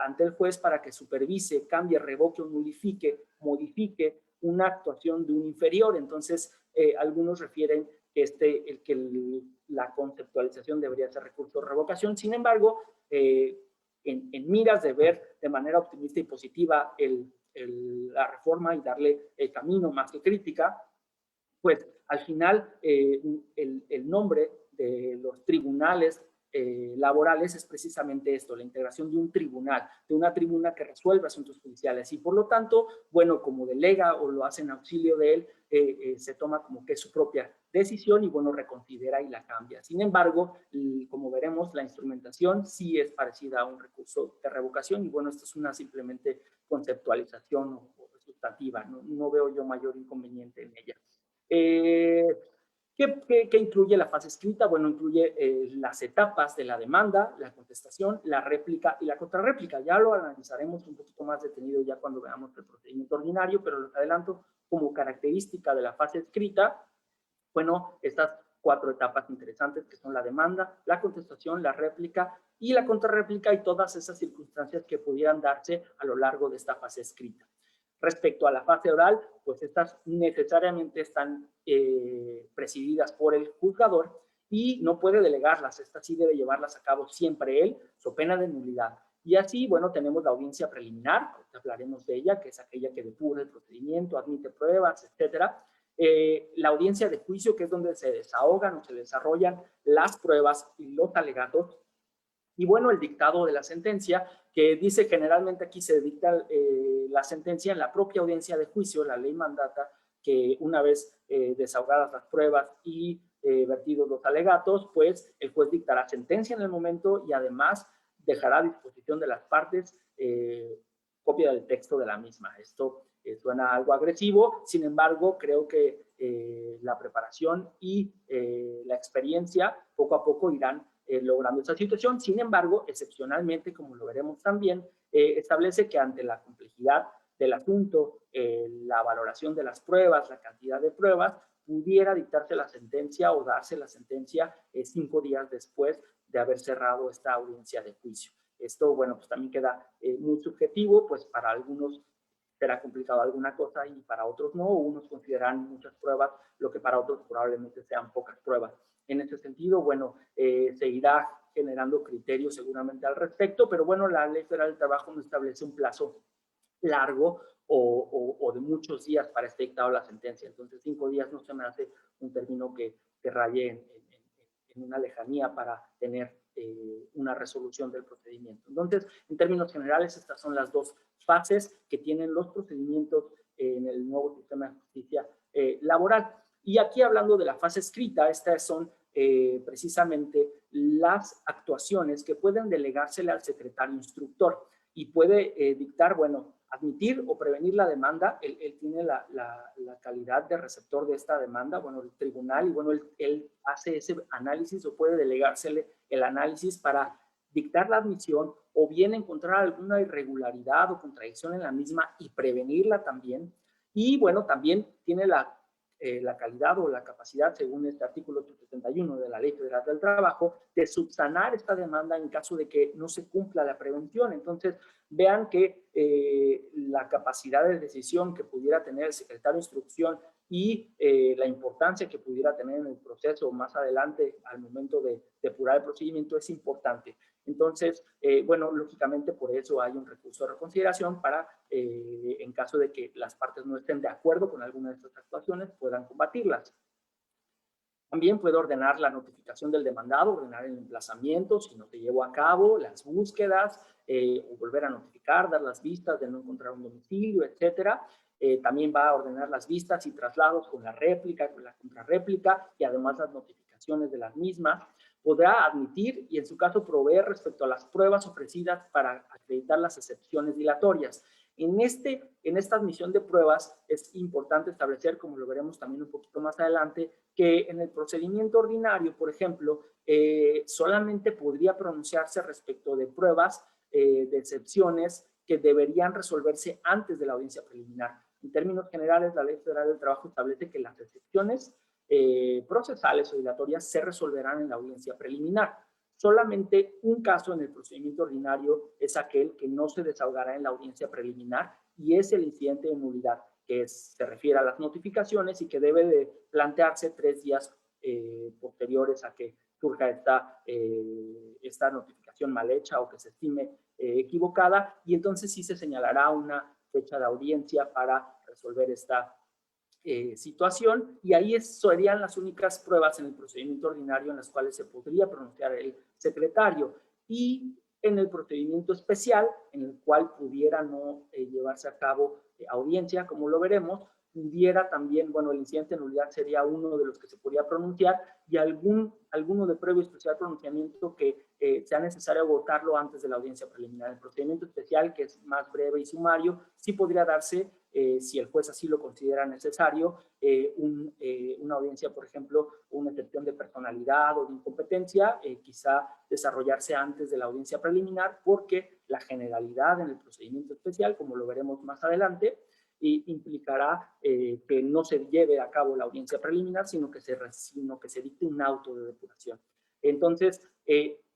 ante el juez para que supervise, cambie, revoque o modifique una actuación de un inferior. Entonces, algunos refieren que la conceptualización debería ser recurso de revocación. Sin embargo, en miras de ver de manera optimista y positiva la reforma y darle el camino más que crítica, pues al final el nombre de los tribunales laborales es precisamente esto, la integración de un tribunal, de una tribuna que resuelve asuntos judiciales y por lo tanto, bueno, como delega o lo hace en auxilio de él, se toma como que es su propia decisión y bueno, reconsidera y la cambia. Sin embargo, como veremos, la instrumentación sí es parecida a un recurso de revocación y bueno, esto es una simplemente conceptualización o sustantiva, no veo yo mayor inconveniente en ella. ¿Qué incluye la fase escrita? Bueno, incluye las etapas de la demanda, la contestación, la réplica y la contrarréplica. Ya lo analizaremos un poquito más detenido ya cuando veamos el procedimiento ordinario, pero les adelanto como característica de la fase escrita, bueno, estas 4 etapas interesantes que son la demanda, la contestación, la réplica y la contrarréplica y todas esas circunstancias que pudieran darse a lo largo de esta fase escrita. Respecto a la fase oral, pues estas necesariamente están presididas por el juzgador y no puede delegarlas, estas sí debe llevarlas a cabo siempre él, so pena de nulidad. Y así, bueno, tenemos la audiencia preliminar, hablaremos de ella, que es aquella que depura el procedimiento, admite pruebas, etcétera. La audiencia de juicio, que es donde se desahogan o se desarrollan las pruebas y los alegatos. Y bueno, el dictado de la sentencia, que dice generalmente aquí se dicta la sentencia en la propia audiencia de juicio, la ley mandata que una vez desahogadas las pruebas y vertidos los alegatos, pues el juez dictará sentencia en el momento y además dejará a disposición de las partes copia del texto de la misma. Esto suena algo agresivo, sin embargo, creo que la preparación y la experiencia poco a poco irán logrando esa situación. Sin embargo, excepcionalmente, como lo veremos también, establece que ante la complejidad del asunto, la valoración de las pruebas, la cantidad de pruebas, pudiera dictarse la sentencia o darse la sentencia 5 días después de haber cerrado esta audiencia de juicio. Esto, bueno, pues también queda muy subjetivo, pues para algunos será complicado alguna cosa y para otros no, unos consideran muchas pruebas, lo que para otros probablemente sean pocas pruebas. En ese sentido, bueno, se irá generando criterios seguramente al respecto, pero bueno, la Ley Federal del Trabajo no establece un plazo largo o de muchos días para estar dictado la sentencia. Entonces, 5 días no se me hace un término que raye en una lejanía para tener una resolución del procedimiento. Entonces, en términos generales, estas son las dos fases que tienen los procedimientos en el nuevo sistema de justicia laboral. Y aquí, hablando de la fase escrita, estas son precisamente las actuaciones que pueden delegársele al secretario instructor y puede dictar, bueno, admitir o prevenir la demanda. Él tiene la calidad de receptor de esta demanda, bueno, el tribunal, y bueno, él hace ese análisis o puede delegársele el análisis para dictar la admisión o bien encontrar alguna irregularidad o contradicción en la misma y prevenirla también. Y bueno, también tiene la calidad o la capacidad, según este artículo 871 de la Ley Federal del Trabajo, de subsanar esta demanda en caso de que no se cumpla la prevención. Entonces, vean que la capacidad de decisión que pudiera tener el secretario de instrucción y la importancia que pudiera tener en el proceso más adelante al momento de depurar el procedimiento es importante. Entonces, bueno, lógicamente por eso hay un recurso de reconsideración para, en caso de que las partes no estén de acuerdo con alguna de estas actuaciones, puedan combatirlas. También puede ordenar la notificación del demandado, ordenar el emplazamiento si no se llevó a cabo, las búsquedas, o volver a notificar, dar las vistas de no encontrar un domicilio, etcétera. También va a ordenar las vistas y traslados con la réplica, con la contrarréplica y además las notificaciones de las mismas. Podrá admitir y en su caso proveer respecto a las pruebas ofrecidas para acreditar las excepciones dilatorias. En esta admisión de pruebas es importante establecer, como lo veremos también un poquito más adelante, que en el procedimiento ordinario, por ejemplo, solamente podría pronunciarse respecto de pruebas de excepciones que deberían resolverse antes de la audiencia preliminar. En términos generales, la Ley Federal del Trabajo establece que las excepciones procesales o dilatorias se resolverán en la audiencia preliminar. Solamente un caso en el procedimiento ordinario es aquel que no se desahogará en la audiencia preliminar y es el incidente de nulidad, que se refiere a las notificaciones y que debe de plantearse 3 días posteriores a que surja esta notificación mal hecha o que se estime equivocada, y entonces sí se señalará una fecha de audiencia para resolver esta situación, y ahí serían las únicas pruebas en el procedimiento ordinario en las cuales se podría pronunciar el secretario. Y en el procedimiento especial, en el cual pudiera no llevarse a cabo audiencia, como lo veremos, pudiera también, bueno, el incidente de nulidad sería uno de los que se podría pronunciar, y alguno de previo especial pronunciamiento que sea necesario agotarlo antes de la audiencia preliminar. El procedimiento especial, que es más breve y sumario, sí podría darse, si el juez así lo considera necesario, una audiencia, por ejemplo, una excepción de personalidad o de incompetencia, quizá desarrollarse antes de la audiencia preliminar, porque la generalidad en el procedimiento especial, como lo veremos más adelante, implicará que no se lleve a cabo la audiencia preliminar, sino que se dicte un auto de depuración. Entonces,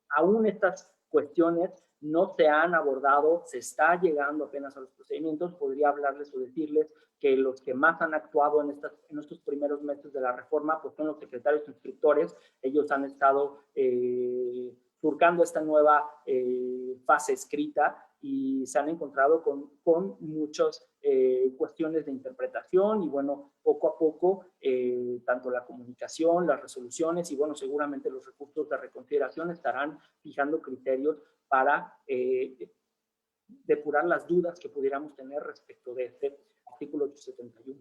aún estas cuestiones no se han abordado, se está llegando apenas a los procedimientos. Podría hablarles o decirles que los que más han actuado en estos primeros meses de la reforma pues son los secretarios instructores. Ellos han estado surcando esta nueva fase escrita y se han encontrado con muchas cuestiones de interpretación, y bueno, poco a poco tanto la comunicación, las resoluciones y bueno, seguramente los recursos de reconsideración estarán fijando criterios para depurar las dudas que pudiéramos tener respecto de este artículo 871.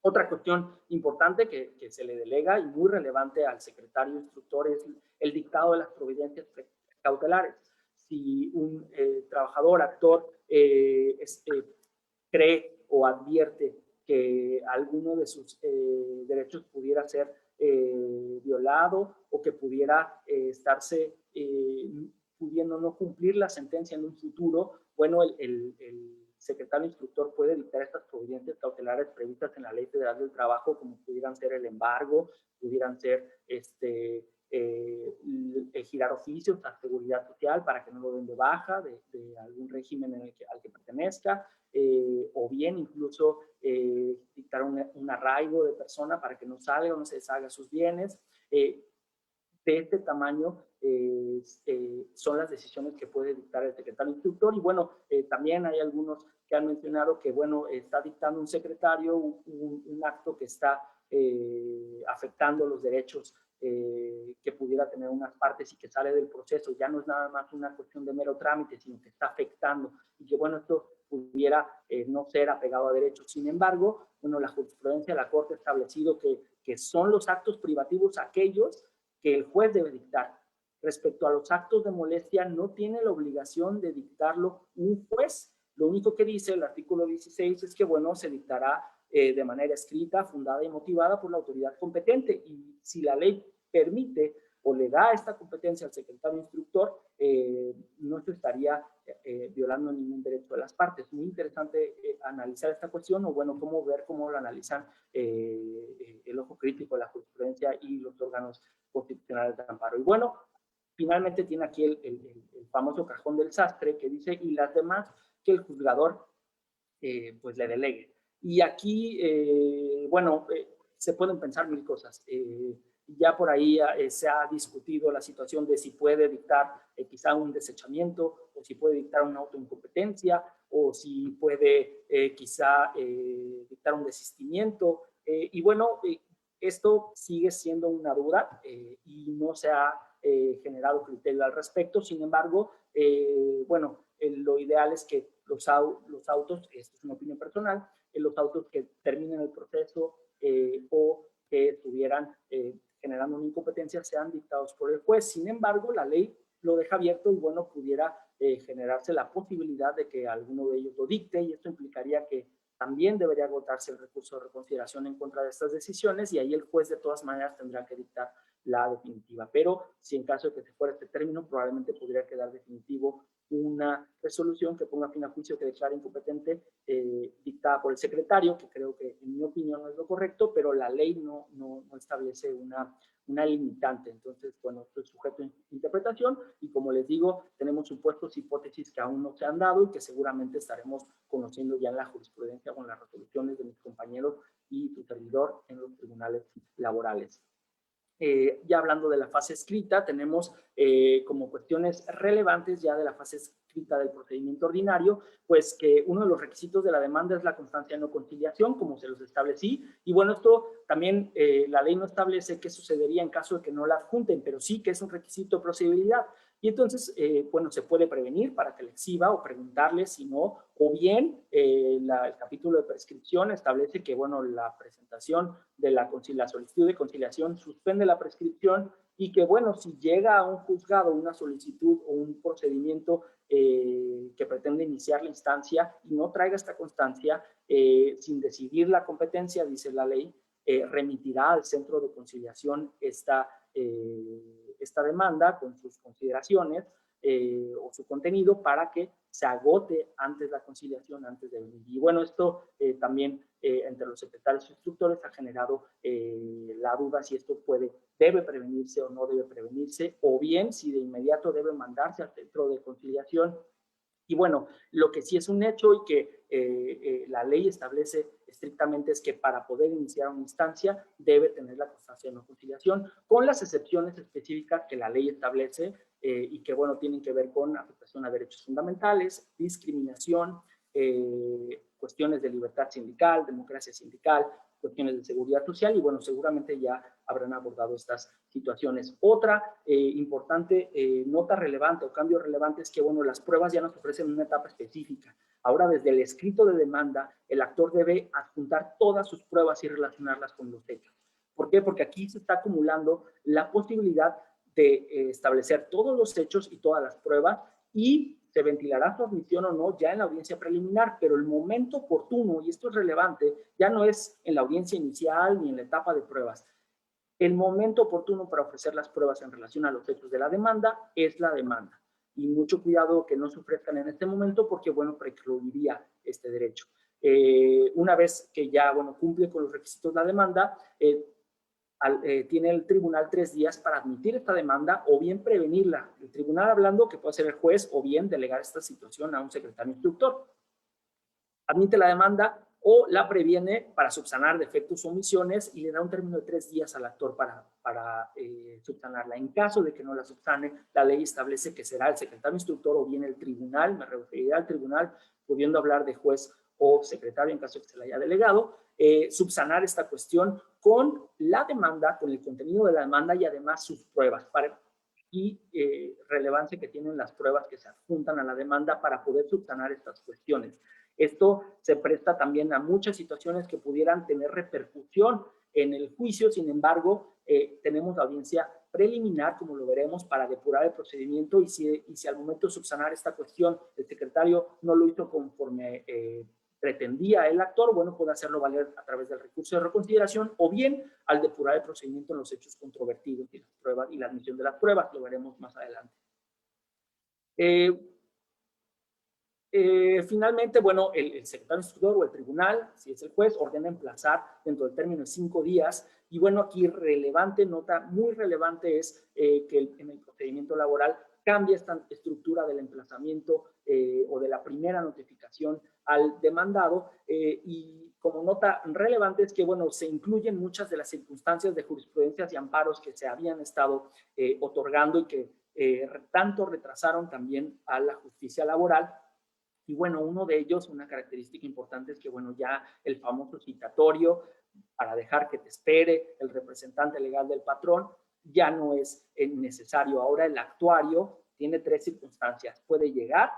Otra cuestión importante que se le delega y muy relevante al secretario instructor es el dictado de las providencias cautelares. Si un trabajador, actor, cree o advierte que alguno de sus derechos pudiera ser violado o que pudiera estarse pudiendo no cumplir la sentencia en un futuro, bueno, el secretario instructor puede dictar estas providencias cautelares previstas en la Ley Federal del Trabajo, como pudieran ser el embargo, pudieran ser girar oficios a Seguridad Social para que no lo den de baja de algún régimen al que pertenezca, o bien incluso dictar un arraigo de persona para que no salga o no se deshaga sus bienes. de este tamaño son las decisiones que puede dictar el secretario instructor. Y bueno, también hay algunos que han mencionado que, bueno, está dictando un secretario un acto que está afectando los derechos que pudiera tener unas partes y que sale del proceso. Ya no es nada más una cuestión de mero trámite, sino que está afectando y que, bueno, esto pudiera no ser apegado a derechos. Sin embargo, bueno, la jurisprudencia de la Corte ha establecido que son los actos privativos aquellos que el juez debe dictar. Respecto a los actos de molestia, no tiene la obligación de dictarlo un juez. Lo único que dice el artículo 16 es que, bueno, se dictará de manera escrita, fundada y motivada por la autoridad competente. Y si la ley permite o le da esta competencia al secretario instructor, no se estaría violando ningún derecho de las partes. Muy interesante analizar esta cuestión, o bueno, cómo lo analizan el ojo crítico de la jurisprudencia y los órganos constitucionales de amparo. Y bueno, finalmente tiene aquí el famoso cajón del sastre que dice, y las demás que el juzgador pues le delegue. Y aquí, bueno, se pueden pensar mil cosas. Ya por ahí se ha discutido la situación de si puede dictar quizá un desechamiento, o si puede dictar una autoincompetencia, o si puede quizá dictar un desistimiento. Y bueno, esto sigue siendo una duda y no se ha generado criterio al respecto. Sin embargo, bueno, lo ideal es que los autos, esto es una opinión personal, los autos que terminen el proceso o que estuvieran generando una incompetencia sean dictados por el juez. Sin embargo, la ley lo deja abierto y, bueno, pudiera generarse la posibilidad de que alguno de ellos lo dicte, y esto implicaría que también debería agotarse el recurso de reconsideración en contra de estas decisiones, y ahí el juez de todas maneras tendrá que dictar la definitiva. Pero si en caso de que se fuera este término, probablemente podría quedar definitivo una resolución que ponga fin a juicio, que declare incompetente, dictada por el secretario, que creo que en mi opinión no es lo correcto, pero la ley no establece una limitante. Entonces, bueno, esto es sujeto a interpretación, y como les digo, tenemos supuestos, hipótesis que aún no se han dado y que seguramente estaremos conociendo ya en la jurisprudencia con las resoluciones de mis compañeros y tu servidor en los tribunales laborales. Ya hablando de la fase escrita, tenemos como cuestiones relevantes ya de la fase escrita del procedimiento ordinario, pues que uno de los requisitos de la demanda es la constancia de no conciliación, como se los establecí. Y bueno, esto también la ley no establece qué sucedería en caso de que no la adjunten, pero sí que es un requisito de procedibilidad. Y entonces, bueno, se puede prevenir para que le exhiba o preguntarle si no, o bien el capítulo de prescripción establece que, bueno, la presentación de la solicitud de conciliación suspende la prescripción, y que, bueno, si llega a un juzgado una solicitud o un procedimiento que pretende iniciar la instancia y no traiga esta constancia, sin decidir la competencia, dice la ley, remitirá al centro de conciliación esta demanda con sus consideraciones o su contenido, para que se agote antes la conciliación, antes de venir. Y bueno, esto también entre los secretarios instructores ha generado la duda si esto debe prevenirse o no debe prevenirse, o bien si de inmediato debe mandarse al centro de conciliación. Y bueno, lo que sí es un hecho y que la ley establece estrictamente es que para poder iniciar una instancia debe tener la constancia de no conciliación, con las excepciones específicas que la ley establece y que, bueno, tienen que ver con afectación a derechos fundamentales, discriminación, cuestiones de libertad sindical, democracia sindical, cuestiones de seguridad social, y bueno, seguramente ya habrán abordado estas situaciones. Otra importante nota relevante o cambio relevante es que, bueno, las pruebas ya nos ofrecen una etapa específica. Ahora, desde el escrito de demanda, el actor debe adjuntar todas sus pruebas y relacionarlas con los hechos. ¿Por qué? Porque aquí se está acumulando la posibilidad de establecer todos los hechos y todas las pruebas, y se ventilará su admisión o no ya en la audiencia preliminar, pero el momento oportuno, y esto es relevante, ya no es en la audiencia inicial ni en la etapa de pruebas. El momento oportuno para ofrecer las pruebas en relación a los hechos de la demanda es la demanda. Y mucho cuidado que no se ofrezcan en este momento, porque, bueno, precluiría este derecho. Una vez que ya, bueno, cumple con los requisitos de la demanda, tiene el tribunal 3 días para admitir esta demanda o bien prevenirla. El tribunal, hablando que puede ser el juez, o bien delegar esta situación a un secretario instructor. Admite la demanda o la previene para subsanar defectos o omisiones y le da un término de 3 días al actor para subsanarla. En caso de que no la subsane, la ley establece que será el secretario instructor o bien el tribunal, me referiré al tribunal, pudiendo hablar de juez o secretario en caso de que se le haya delegado, subsanar esta cuestión con la demanda, con el contenido de la demanda y además sus pruebas y relevancia que tienen las pruebas que se adjuntan a la demanda para poder subsanar estas cuestiones. Esto se presta también a muchas situaciones que pudieran tener repercusión en el juicio, sin embargo, tenemos la audiencia preliminar, como lo veremos, para depurar el procedimiento y si al momento de subsanar esta cuestión el secretario no lo hizo conforme pretendía el actor, bueno, puede hacerlo valer a través del recurso de reconsideración o bien al depurar el procedimiento en los hechos controvertidos y las pruebas y la admisión de las pruebas, lo veremos más adelante. Finalmente, bueno, el secretario instructor o el tribunal, si es el juez, ordena emplazar dentro del término de 5 días. Y bueno, aquí relevante, nota muy relevante es que en el procedimiento laboral cambia esta estructura del emplazamiento o de la primera notificación al demandado. Y como nota relevante es que, bueno, se incluyen muchas de las circunstancias de jurisprudencias y amparos que se habían estado otorgando y que tanto retrasaron también a la justicia laboral. Y bueno, uno de ellos, una característica importante es que, bueno, ya el famoso citatorio para dejar que te espere el representante legal del patrón ya no es necesario. Ahora el actuario tiene 3 circunstancias. Puede llegar,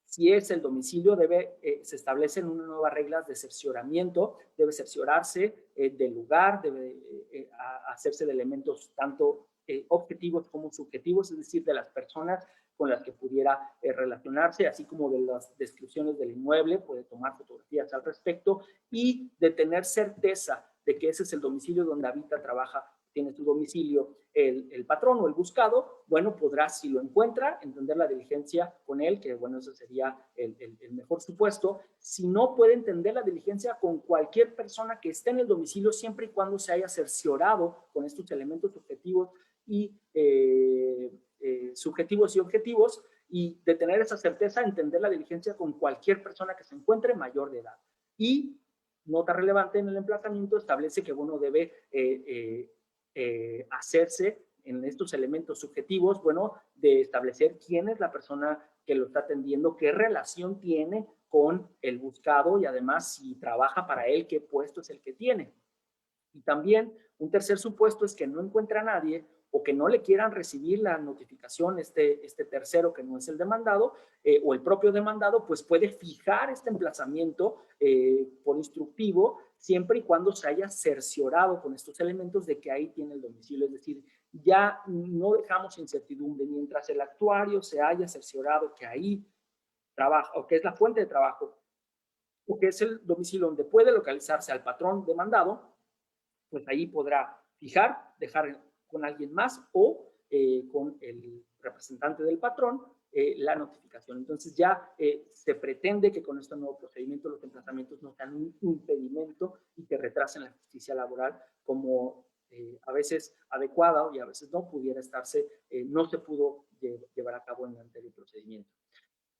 si es el domicilio, se establecen unas nuevas reglas de cercioramiento, debe cerciorarse del lugar, debe hacerse de elementos tanto objetivos como subjetivos, es decir, de las personas con las que pudiera relacionarse, así como de las descripciones del inmueble, puede tomar fotografías al respecto y de tener certeza de que ese es el domicilio donde habita, trabaja, tiene su domicilio el patrón o el buscado. Bueno, podrá, si lo encuentra, entender la diligencia con él, que bueno, eso sería el mejor supuesto. Si no, puede entender la diligencia con cualquier persona que esté en el domicilio, siempre y cuando se haya cerciorado con estos elementos subjetivos y objetivos, y de tener esa certeza, entender la diligencia con cualquier persona que se encuentre mayor de edad. Y, nota relevante en el emplazamiento, establece que bueno, debe hacerse en estos elementos subjetivos, bueno, de establecer quién es la persona que lo está atendiendo, qué relación tiene con el buscado y además si trabaja para él, qué puesto es el que tiene. Y también un tercer supuesto es que no encuentra a nadie o que no le quieran recibir la notificación, este tercero que no es el demandado, o el propio demandado, pues puede fijar este emplazamiento por instructivo, siempre y cuando se haya cerciorado con estos elementos de que ahí tiene el domicilio. Es decir, ya no dejamos incertidumbre mientras el actuario se haya cerciorado que ahí trabaja, o que es la fuente de trabajo, o que es el domicilio donde puede localizarse al patrón demandado, pues ahí podrá fijar, dejar con alguien más o con el representante del patrón la notificación. Entonces ya se pretende que con este nuevo procedimiento los emplazamientos no sean un impedimento y que retrasen la justicia laboral como a veces adecuada y a veces no pudiera estarse, no se pudo llevar a cabo en el anterior procedimiento.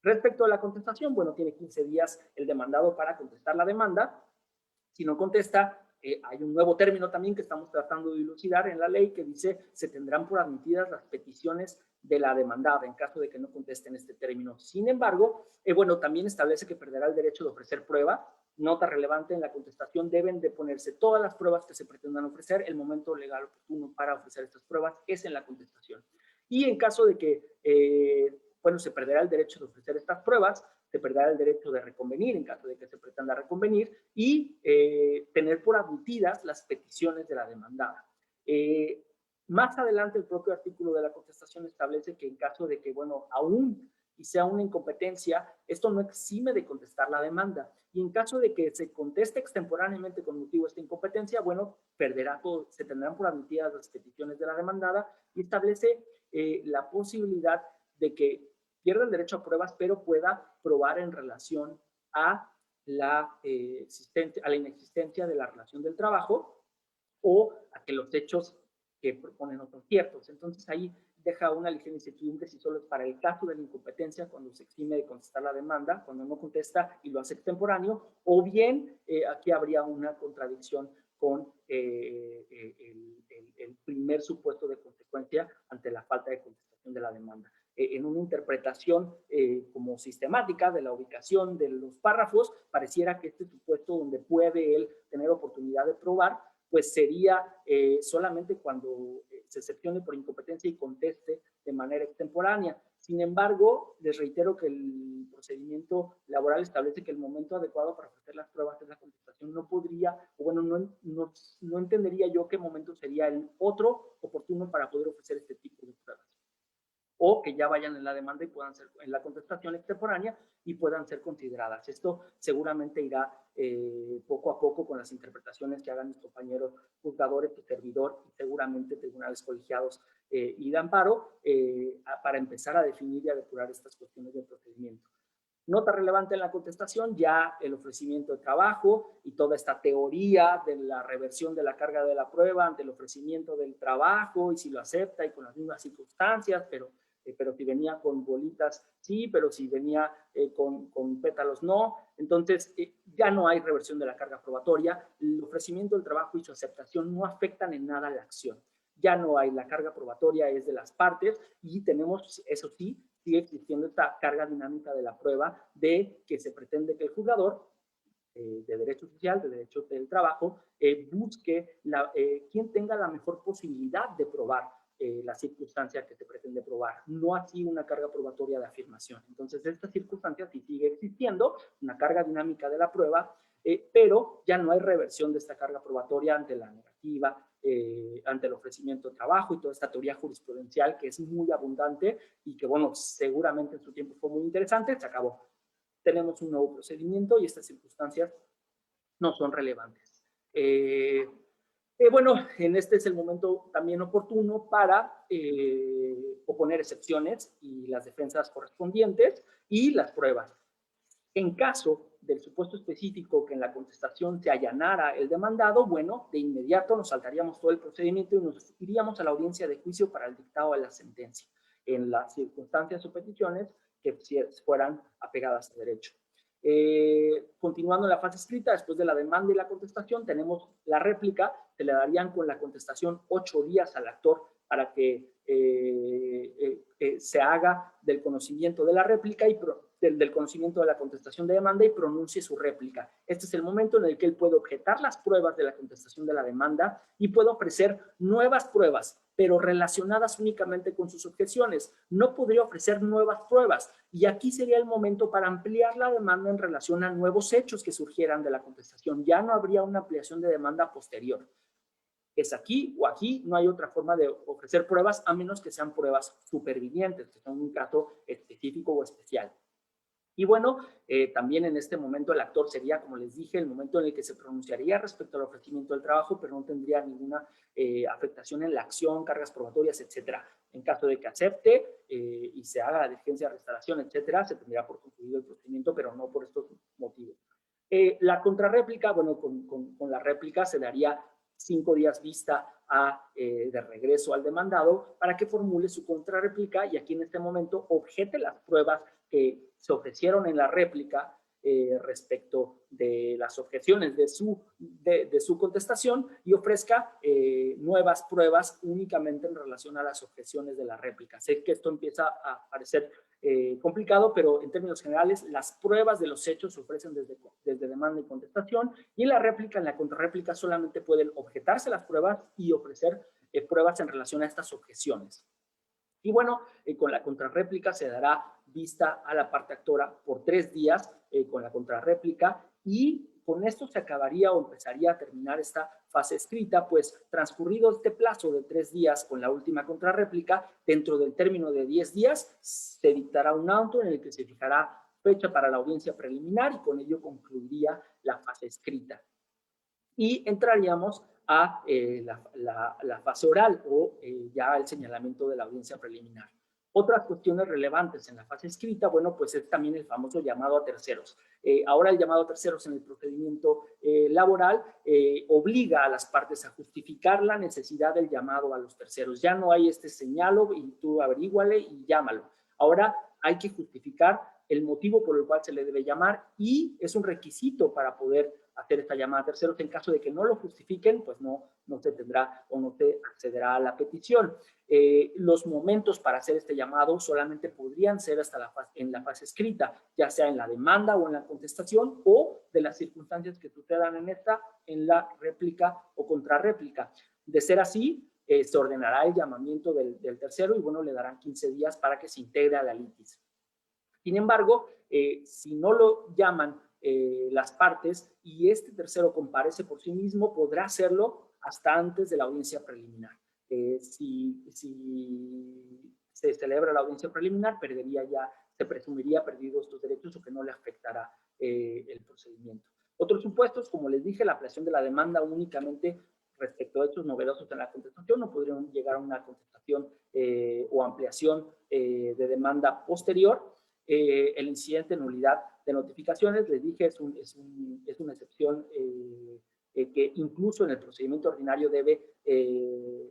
Respecto a la contestación, bueno, tiene 15 días el demandado para contestar la demanda. Si no contesta, hay un nuevo término también que estamos tratando de dilucidar en la ley que dice se tendrán por admitidas las peticiones de la demandada en caso de que no contesten este término. Sin embargo, bueno, también establece que perderá el derecho de ofrecer prueba. Nota relevante: en la contestación deben de ponerse todas las pruebas que se pretendan ofrecer. El momento legal oportuno para ofrecer estas pruebas es en la contestación. Y en caso de que, bueno, se perderá el derecho de ofrecer estas pruebas, se perderá el derecho de reconvenir en caso de que se pretenda reconvenir y tener por admitidas las peticiones de la demandada. Más adelante, el propio artículo de la contestación establece que en caso de que, bueno, aún y sea una incompetencia, esto no exime de contestar la demanda. Y en caso de que se conteste extemporáneamente con motivo de esta incompetencia, bueno, se tendrán por admitidas las peticiones de la demandada y establece la posibilidad de que pierda el derecho a pruebas, pero pueda probar en relación a la inexistencia de la relación del trabajo o a que los hechos que proponen no son ciertos. Entonces ahí deja una ligera incertidumbre si solo es para el caso de la incompetencia, cuando se exime de contestar la demanda, cuando no contesta y lo hace extemporáneo, o bien aquí habría una contradicción con el primer supuesto de consecuencia ante la falta de contestación de la demanda. En una interpretación como sistemática de la ubicación de los párrafos, pareciera que este supuesto donde puede él tener oportunidad de probar, pues sería solamente cuando se excepcione por incompetencia y conteste de manera extemporánea. Sin embargo, les reitero que el procedimiento laboral establece que el momento adecuado para ofrecer las pruebas es la contestación. No podría, o bueno, no entendería yo qué momento sería el otro oportuno para poder ofrecer este tipo de pruebas. O que ya vayan en la demanda y puedan ser en la contestación extemporánea y puedan ser consideradas. Esto seguramente irá poco a poco con las interpretaciones que hagan mis compañeros juzgadores, tu servidor y seguramente tribunales colegiados y de amparo para empezar a definir y a depurar estas cuestiones del procedimiento. Nota relevante en la contestación, ya el ofrecimiento de trabajo y toda esta teoría de la reversión de la carga de la prueba ante el ofrecimiento del trabajo y si lo acepta y con las mismas circunstancias, pero si venía con bolitas, sí, pero si venía con pétalos, no. Entonces, ya no hay reversión de la carga probatoria. El ofrecimiento del trabajo y su aceptación no afectan en nada la acción. Ya no hay, la carga probatoria es de las partes y tenemos, eso sí, sigue existiendo esta carga dinámica de la prueba de que se pretende que el juzgador de derecho social, de derecho del trabajo, busque quien tenga la mejor posibilidad de probar la circunstancia que se pretende probar, no así una carga probatoria de afirmación. Entonces, esta circunstancia sí sigue existiendo, una carga dinámica de la prueba, pero ya no hay reversión de esta carga probatoria ante la negativa, ante el ofrecimiento de trabajo y toda esta teoría jurisprudencial que es muy abundante y que, bueno, seguramente en su tiempo fue muy interesante, se acabó. Tenemos un nuevo procedimiento y estas circunstancias no son relevantes. Bueno, en este es el momento también oportuno para oponer excepciones y las defensas correspondientes y las pruebas. En caso del supuesto específico que en la contestación se allanara el demandado, bueno, de inmediato nos saltaríamos todo el procedimiento y nos iríamos a la audiencia de juicio para el dictado de la sentencia, en las circunstancias o peticiones que fueran apegadas a derecho. Continuando en la fase escrita, después de la demanda y la contestación, tenemos la réplica, se le darían con la contestación 8 días al actor para que se haga del conocimiento de la réplica y del conocimiento de la contestación de demanda y pronuncie su réplica. Este es el momento en el que él puede objetar las pruebas de la contestación de la demanda y puede ofrecer nuevas pruebas, pero relacionadas únicamente con sus objeciones. No podría ofrecer nuevas pruebas y aquí sería el momento para ampliar la demanda en relación a nuevos hechos que surgieran de la contestación. Ya no habría una ampliación de demanda posterior. Es aquí o aquí, no hay otra forma de ofrecer pruebas a menos que sean pruebas supervinientes, que son un caso específico o especial. Y bueno, también en este momento el actor sería, como les dije, el momento en el que se pronunciaría respecto al ofrecimiento del trabajo, pero no tendría ninguna afectación en la acción, cargas probatorias, etcétera. En caso de que acepte y se haga la diligencia de restauración, etcétera, se tendría por concluido el procedimiento, pero no por estos motivos. La contrarréplica, bueno, con la réplica se daría 5 días vista de regreso al demandado para que formule su contrarréplica y aquí en este momento objete las pruebas que se ofrecieron en la réplica respecto de las objeciones de su contestación y ofrezca nuevas pruebas únicamente en relación a las objeciones de la réplica. Sé que esto empieza a parecer complicado, pero en términos generales las pruebas de los hechos se ofrecen desde demanda y contestación y en la réplica, en la contrarréplica solamente pueden objetarse las pruebas y ofrecer pruebas en relación a estas objeciones. Y bueno, con la contrarréplica se dará vista a la parte actora por 3 días con la contrarréplica y con esto se acabaría o empezaría a terminar esta fase escrita, pues transcurrido este plazo de 3 días con la última contrarréplica, dentro del término de 10 días se dictará un auto en el que se fijará fecha para la audiencia preliminar y con ello concluiría la fase escrita. Y entraríamos a la fase oral o ya el señalamiento de la audiencia preliminar. Otras cuestiones relevantes en la fase escrita, bueno, pues es también el famoso llamado a terceros. Ahora el llamado a terceros en el procedimiento laboral obliga a las partes a justificar la necesidad del llamado a los terceros. Ya no hay este señalo y tú averíguale y llámalo. Ahora hay que justificar el motivo por el cual se le debe llamar y es un requisito para poder hacer esta llamada a terceros. En caso de que no lo justifiquen, pues no se tendrá o no se accederá a la petición. Los momentos para hacer este llamado solamente podrían ser hasta en la fase escrita, ya sea en la demanda o en la contestación, o de las circunstancias que sucedan en la réplica o contrarréplica. De ser así, se ordenará el llamamiento del tercero y bueno, le darán 15 días para que se integre a la litis. Sin embargo, si no lo llaman las partes y este tercero comparece por sí mismo, podrá hacerlo hasta antes de la audiencia preliminar. Si se celebra la audiencia preliminar, se presumiría perdido estos derechos o que no le afectará el procedimiento. Otros supuestos, como les dije, la ampliación de la demanda únicamente respecto a hechos novedosos en la contestación, no podrían llegar a una contestación o ampliación de demanda posterior. El incidente de nulidad de notificaciones, les dije, es una excepción que incluso en el procedimiento ordinario debe,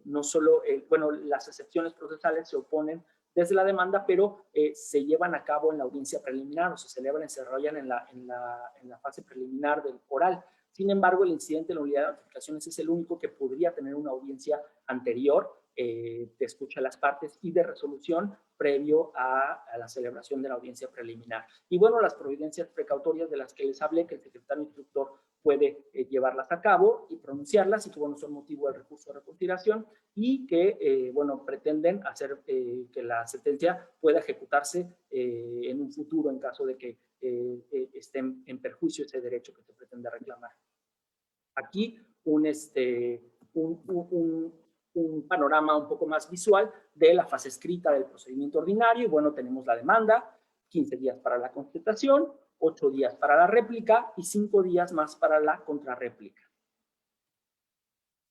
no solo, bueno, las excepciones procesales se oponen desde la demanda, pero se llevan a cabo en la audiencia preliminar o se celebran y se desarrollan en la fase preliminar del oral. Sin embargo, el incidente de nulidad de notificaciones es el único que podría tener una audiencia anterior de escucha a las partes y de resolución previo a la celebración de la audiencia preliminar. Y bueno, las providencias precautorias de las que les hablé, que el secretario instructor puede llevarlas a cabo y pronunciarlas y que, bueno, son motivo del recurso de reconsideración y que, bueno, pretenden hacer que la sentencia pueda ejecutarse en un futuro en caso de que esté en perjuicio ese derecho que se pretende reclamar. Aquí un panorama un poco más visual de la fase escrita del procedimiento ordinario. Y bueno, tenemos la demanda, 15 días para la contestación, 8 días para la réplica y 5 días más para la contrarréplica.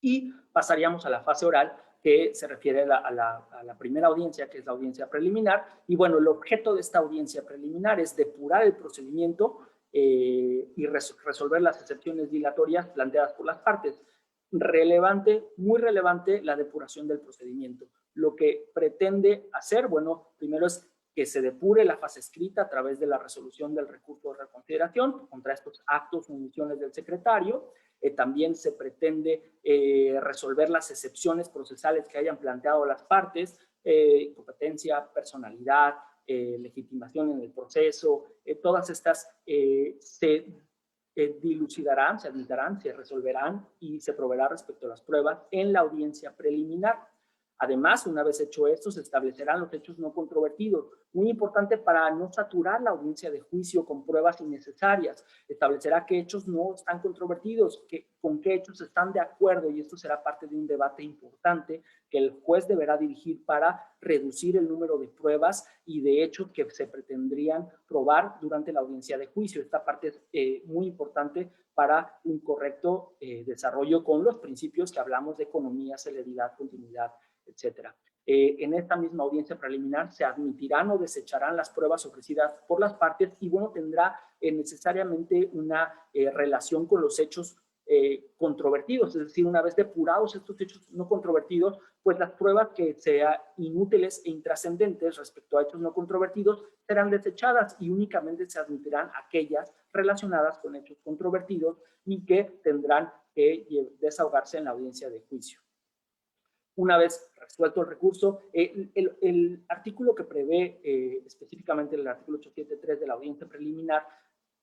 Y pasaríamos a la fase oral, que se refiere a la primera audiencia, que es la audiencia preliminar. Y bueno, el objeto de esta audiencia preliminar es depurar el procedimiento y resolver las excepciones dilatorias planteadas por las partes. Relevante, muy relevante, la depuración del procedimiento. Lo que pretende hacer, bueno, primero es que se depure la fase escrita a través de la resolución del recurso de reconsideración contra estos actos o omisiones del secretario. También se pretende resolver las excepciones procesales que hayan planteado las partes, competencia, personalidad, legitimación en el proceso, todas estas se dilucidarán, se admitirán, se resolverán y se proveerá respecto a las pruebas en la audiencia preliminar. Además, una vez hecho esto, se establecerán los hechos no controvertidos. Muy importante para no saturar la audiencia de juicio con pruebas innecesarias. Establecerá qué hechos no están controvertidos, con qué hechos están de acuerdo, y esto será parte de un debate importante que el juez deberá dirigir para reducir el número de pruebas y de hechos que se pretendrían probar durante la audiencia de juicio. Esta parte es muy importante para un correcto desarrollo con los principios que hablamos de economía, celeridad, continuidad, etcétera. En esta misma audiencia preliminar se admitirán o desecharán las pruebas ofrecidas por las partes y, bueno, tendrá necesariamente una relación con los hechos controvertidos, es decir, una vez depurados estos hechos no controvertidos, pues las pruebas que sean inútiles e intrascendentes respecto a hechos no controvertidos serán desechadas y únicamente se admitirán aquellas relacionadas con hechos controvertidos y que tendrán que desahogarse en la audiencia de juicio. Una vez resuelto el recurso, el artículo que prevé específicamente el artículo 873 de la audiencia preliminar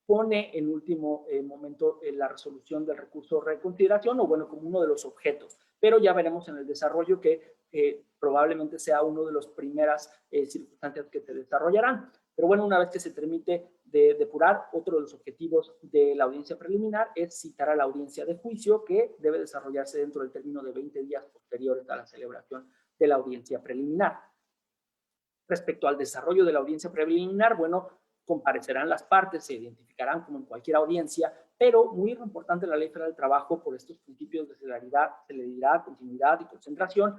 pone en último momento la resolución del recurso de reconsideración o, bueno, como uno de los objetos, pero ya veremos en el desarrollo que probablemente sea una de las primeras circunstancias que se desarrollarán. Pero bueno, una vez que se permite de depurar, otro de los objetivos de la audiencia preliminar es citar a la audiencia de juicio, que debe desarrollarse dentro del término de 20 días posteriores a la celebración de la audiencia preliminar. Respecto al desarrollo de la audiencia preliminar, bueno, comparecerán las partes, se identificarán como en cualquier audiencia, pero muy importante la Ley Federal del Trabajo por estos principios de celeridad, continuidad y concentración,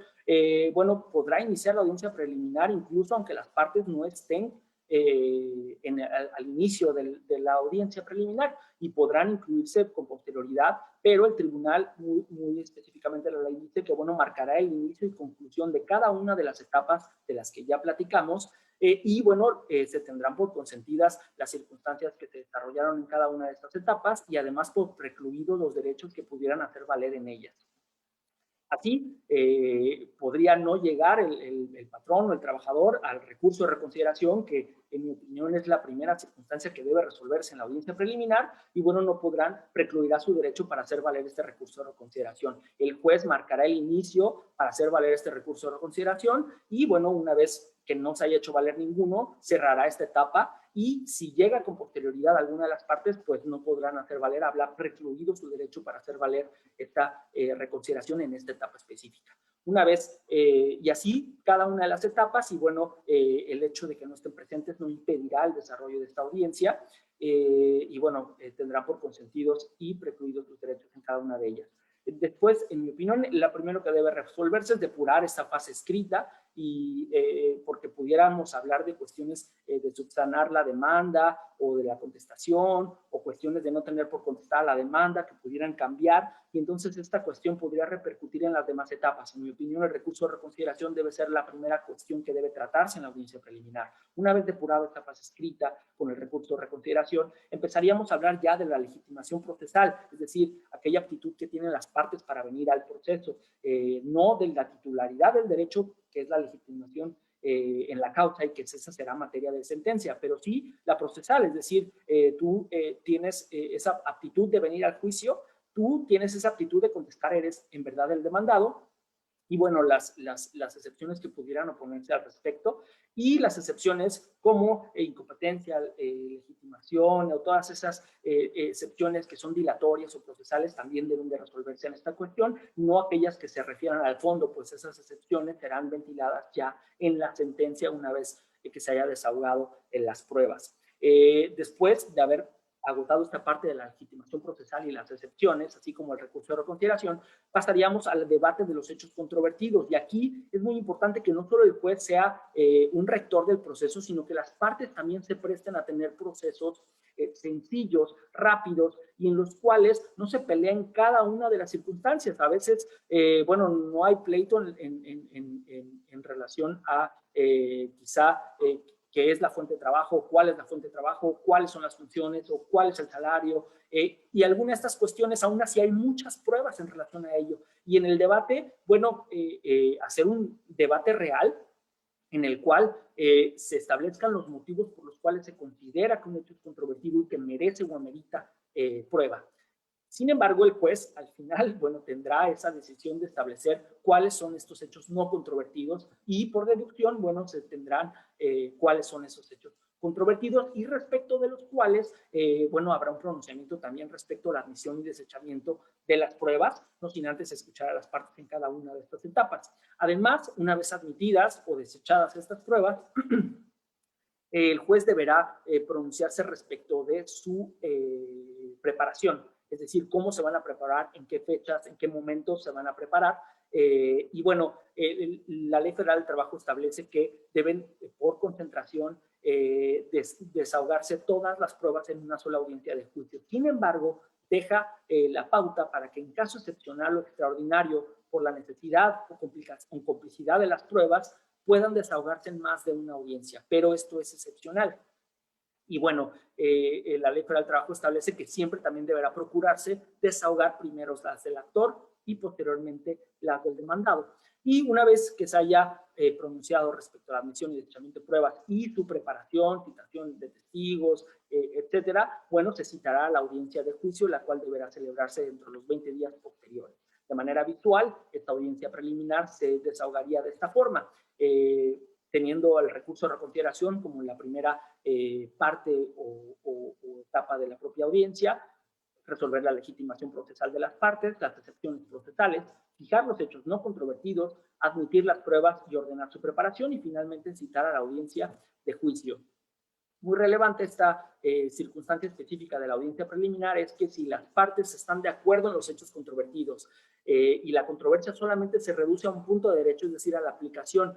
bueno, podrá iniciar la audiencia preliminar incluso aunque las partes no estén al inicio de la audiencia preliminar y podrán incluirse con posterioridad, pero el tribunal muy específicamente la ley dice que, bueno, marcará el inicio y conclusión de cada una de las etapas de las que ya platicamos y, bueno, se tendrán por consentidas las circunstancias que se desarrollaron en cada una de estas etapas y además por precluidos los derechos que pudieran hacer valer en ellas. Así, podría no llegar el patrón o el trabajador al recurso de reconsideración, que en mi opinión es la primera circunstancia que debe resolverse en la audiencia preliminar, y bueno, no podrán precluirá su derecho para hacer valer este recurso de reconsideración. El juez marcará el inicio para hacer valer este recurso de reconsideración y bueno, una vez que no se haya hecho valer ninguno, cerrará esta etapa y si llega con posterioridad alguna de las partes, pues no podrán hacer valer, habrá precluido su derecho para hacer valer esta reconsideración en esta etapa específica. Una vez, y así cada una de las etapas, y bueno, el hecho de que no estén presentes no impedirá el desarrollo de esta audiencia, y bueno, tendrán por consentidos y precluidos sus derechos en cada una de ellas. Después, en mi opinión, lo primero que debe resolverse es depurar esta fase escrita y porque pudiéramos hablar de cuestiones de subsanar la demanda o de la contestación o cuestiones de no tener por contestada la demanda que pudieran cambiar y entonces esta cuestión podría repercutir en las demás etapas. En mi opinión, el recurso de reconsideración debe ser la primera cuestión que debe tratarse en la audiencia preliminar. Una vez depurado esta fase escrita con el recurso de reconsideración, empezaríamos a hablar ya de la legitimación procesal, es decir, aquella aptitud que tienen las partes para venir al proceso, no de la titularidad del derecho, que es la legitimación en la causa y que esa será materia de sentencia, pero sí la procesal, es decir, tú tienes esa aptitud de venir al juicio, tú tienes esa aptitud de contestar, eres en verdad el demandado, y bueno, las excepciones que pudieran oponerse al respecto, y las excepciones como incompetencia, legitimación, o todas esas excepciones que son dilatorias o procesales también deben de resolverse en esta cuestión, no aquellas que se refieran al fondo, pues esas excepciones serán ventiladas ya en la sentencia una vez que se haya desahogado en las pruebas. Después de haber agotado esta parte de la legitimación procesal y las excepciones, así como el recurso de reconsideración, pasaríamos al debate de los hechos controvertidos. Y aquí es muy importante que no solo el juez sea un rector del proceso, sino que las partes también se presten a tener procesos sencillos, rápidos, y en los cuales no se pelea en cada una de las circunstancias. A veces, bueno, no hay pleito en relación a quizá qué es la fuente de trabajo, cuál es la fuente de trabajo, cuáles son las funciones o cuál es el salario. Y algunas de estas cuestiones, aún así hay muchas pruebas en relación a ello. Y en el debate, bueno, hacer un debate real en el cual se establezcan los motivos por los cuales se considera que un hecho es controvertido y que merece o amerita prueba. Sin embargo, el juez al final, bueno, tendrá esa decisión de establecer cuáles son estos hechos no controvertidos y por deducción, bueno, se tendrán cuáles son esos hechos controvertidos y respecto de los cuales, bueno, habrá un pronunciamiento también respecto a la admisión y desechamiento de las pruebas, no sin antes escuchar a las partes en cada una de estas etapas. Además, una vez admitidas o desechadas estas pruebas, el juez deberá pronunciarse respecto de su preparación, es decir, cómo se van a preparar, en qué fechas, en qué momentos se van a preparar. Y bueno, la Ley Federal del Trabajo establece que deben, por concentración, desahogarse todas las pruebas en una sola audiencia de juicio. Sin embargo, deja la pauta para que en caso excepcional o extraordinario, por la necesidad o complicidad de las pruebas, puedan desahogarse en más de una audiencia, pero esto es excepcional. Y bueno, la Ley Federal del Trabajo establece que siempre también deberá procurarse desahogar primero las del actor y posteriormente las del demandado. Y una vez que se haya pronunciado respecto a la admisión y desechamiento de pruebas y su preparación, citación de testigos, etcétera, bueno, se citará a la audiencia de juicio, la cual deberá celebrarse dentro de los 20 días posteriores. De manera habitual, esta audiencia preliminar se desahogaría de esta forma, teniendo el recurso de reconsideración como la primera parte o etapa de la propia audiencia, resolver la legitimación procesal de las partes, las excepciones procesales, fijar los hechos no controvertidos, admitir las pruebas y ordenar su preparación y finalmente citar a la audiencia de juicio. Muy relevante esta circunstancia específica de la audiencia preliminar es que si las partes están de acuerdo en los hechos controvertidos y la controversia solamente se reduce a un punto de derecho, es decir, a la aplicación,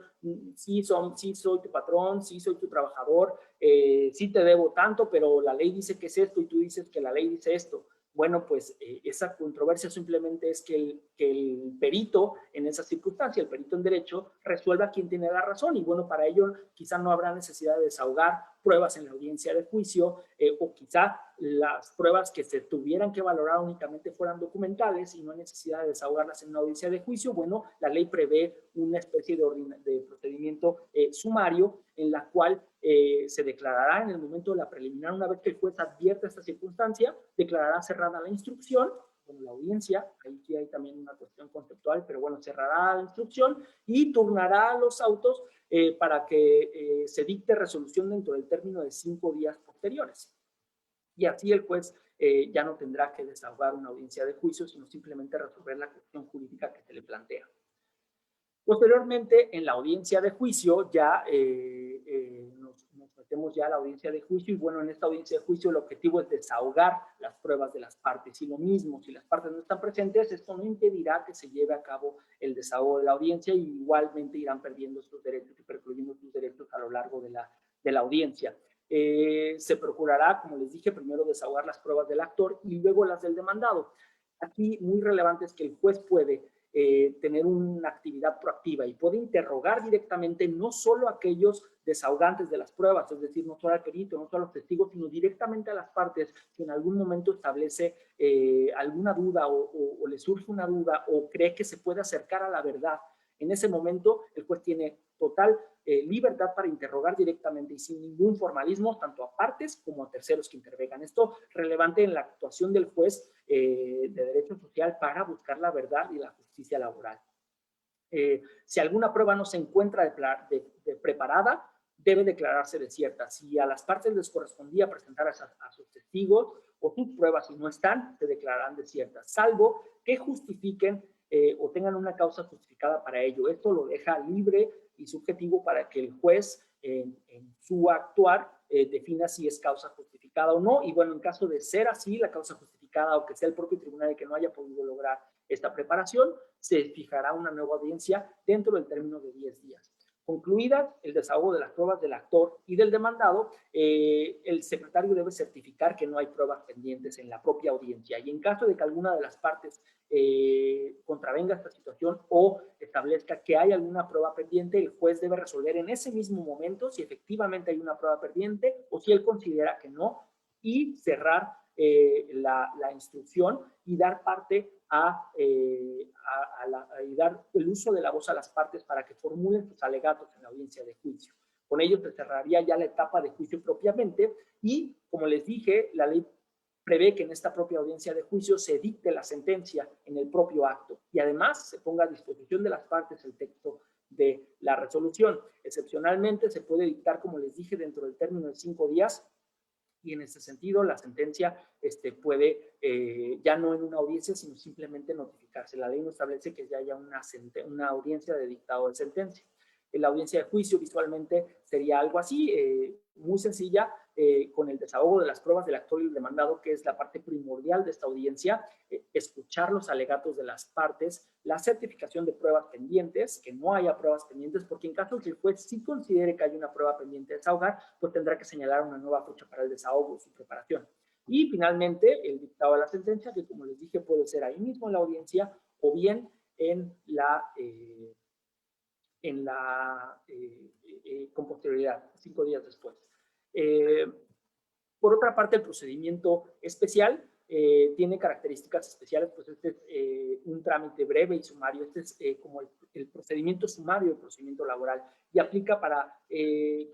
sí soy tu patrón, sí soy tu trabajador, sí te debo tanto, pero la ley dice que es esto y tú dices que la ley dice esto. Bueno, pues esa controversia simplemente es que el perito en esa circunstancia, el perito en derecho, resuelva quién tiene la razón y bueno, para ello quizá no habrá necesidad de desahogar pruebas en la audiencia de juicio o quizá las pruebas que se tuvieran que valorar únicamente fueran documentales y no hay necesidad de desahogarlas en una audiencia de juicio. Bueno, la ley prevé una especie de procedimiento sumario en la cual se declarará en el momento de la preliminar, una vez que el juez advierta esta circunstancia, declarará cerrada la instrucción, bueno, la audiencia, ahí sí hay también una cuestión conceptual, pero bueno, cerrará la instrucción y turnará los autos para que se dicte resolución dentro del término de 5 días posteriores. Y así el juez ya no tendrá que desahogar una audiencia de juicio, sino simplemente resolver la cuestión jurídica que se le plantea. Posteriormente, en la audiencia de juicio, ya nos metemos ya a la audiencia de juicio y bueno, en esta audiencia de juicio el objetivo es desahogar las pruebas de las partes y lo mismo, si las partes no están presentes, esto no impedirá que se lleve a cabo el desahogo de la audiencia y igualmente irán perdiendo sus derechos y percluyendo sus derechos a lo largo de la audiencia. Se procurará, como les dije, primero desahogar las pruebas del actor y luego las del demandado. Aquí muy relevante es que el juez puede tener una actividad proactiva y puede interrogar directamente no solo a aquellos desahogantes de las pruebas, es decir, no solo al perito, no solo a los testigos, sino directamente a las partes que en algún momento establece alguna duda o le surge una duda o cree que se puede acercar a la verdad. En ese momento, el juez tiene total libertad para interrogar directamente y sin ningún formalismo, tanto a partes como a terceros que intervengan. Esto relevante en la actuación del juez de derecho social para buscar la verdad y la justicia laboral. Si alguna prueba no se encuentra preparada, debe declararse desierta. Si a las partes les correspondía presentar a sus testigos o sus pruebas y no están, se declararán desiertas, salvo que justifiquen o tengan una causa justificada para ello. Esto lo deja libre y subjetivo para que el juez en su actuar defina si es causa justificada o no. Y bueno, en caso de ser así, la causa justificada o que sea el propio tribunal el que no haya podido lograr esta preparación, se fijará una nueva audiencia dentro del término de 10 días. Concluida el desahogo de las pruebas del actor y del demandado, el secretario debe certificar que no hay pruebas pendientes en la propia audiencia y en caso de que alguna de las partes contravenga esta situación o establezca que hay alguna prueba pendiente, el juez debe resolver en ese mismo momento si efectivamente hay una prueba pendiente o si él considera que no y cerrar la instrucción y dar parte y dar el uso de la voz a las partes para que formulen sus alegatos en la audiencia de juicio. Con ello se cerraría ya la etapa de juicio propiamente y, como les dije, la ley prevé que en esta propia audiencia de juicio se dicte la sentencia en el propio acto y además se ponga a disposición de las partes el texto de la resolución. Excepcionalmente se puede dictar, como les dije, dentro del término de 5 días y en ese sentido la sentencia puede ya no en una audiencia, sino simplemente notificarse. La ley no establece que ya haya una audiencia de dictado de sentencia. En la audiencia de juicio visualmente sería algo así, muy sencilla, con el desahogo de las pruebas del actor y el demandado, que es la parte primordial de esta audiencia, escuchar los alegatos de las partes, la certificación de pruebas pendientes, que no haya pruebas pendientes, porque en caso de que el juez sí considere que hay una prueba pendiente de desahogar, pues tendrá que señalar una nueva fecha para el desahogo y su preparación. Y finalmente, el dictado de la sentencia, que como les dije puede ser ahí mismo en la audiencia o bien con posterioridad, 5 días después. Por otra parte, el procedimiento especial tiene características especiales, pues este es un trámite breve y sumario, este es como el procedimiento sumario del procedimiento laboral y aplica para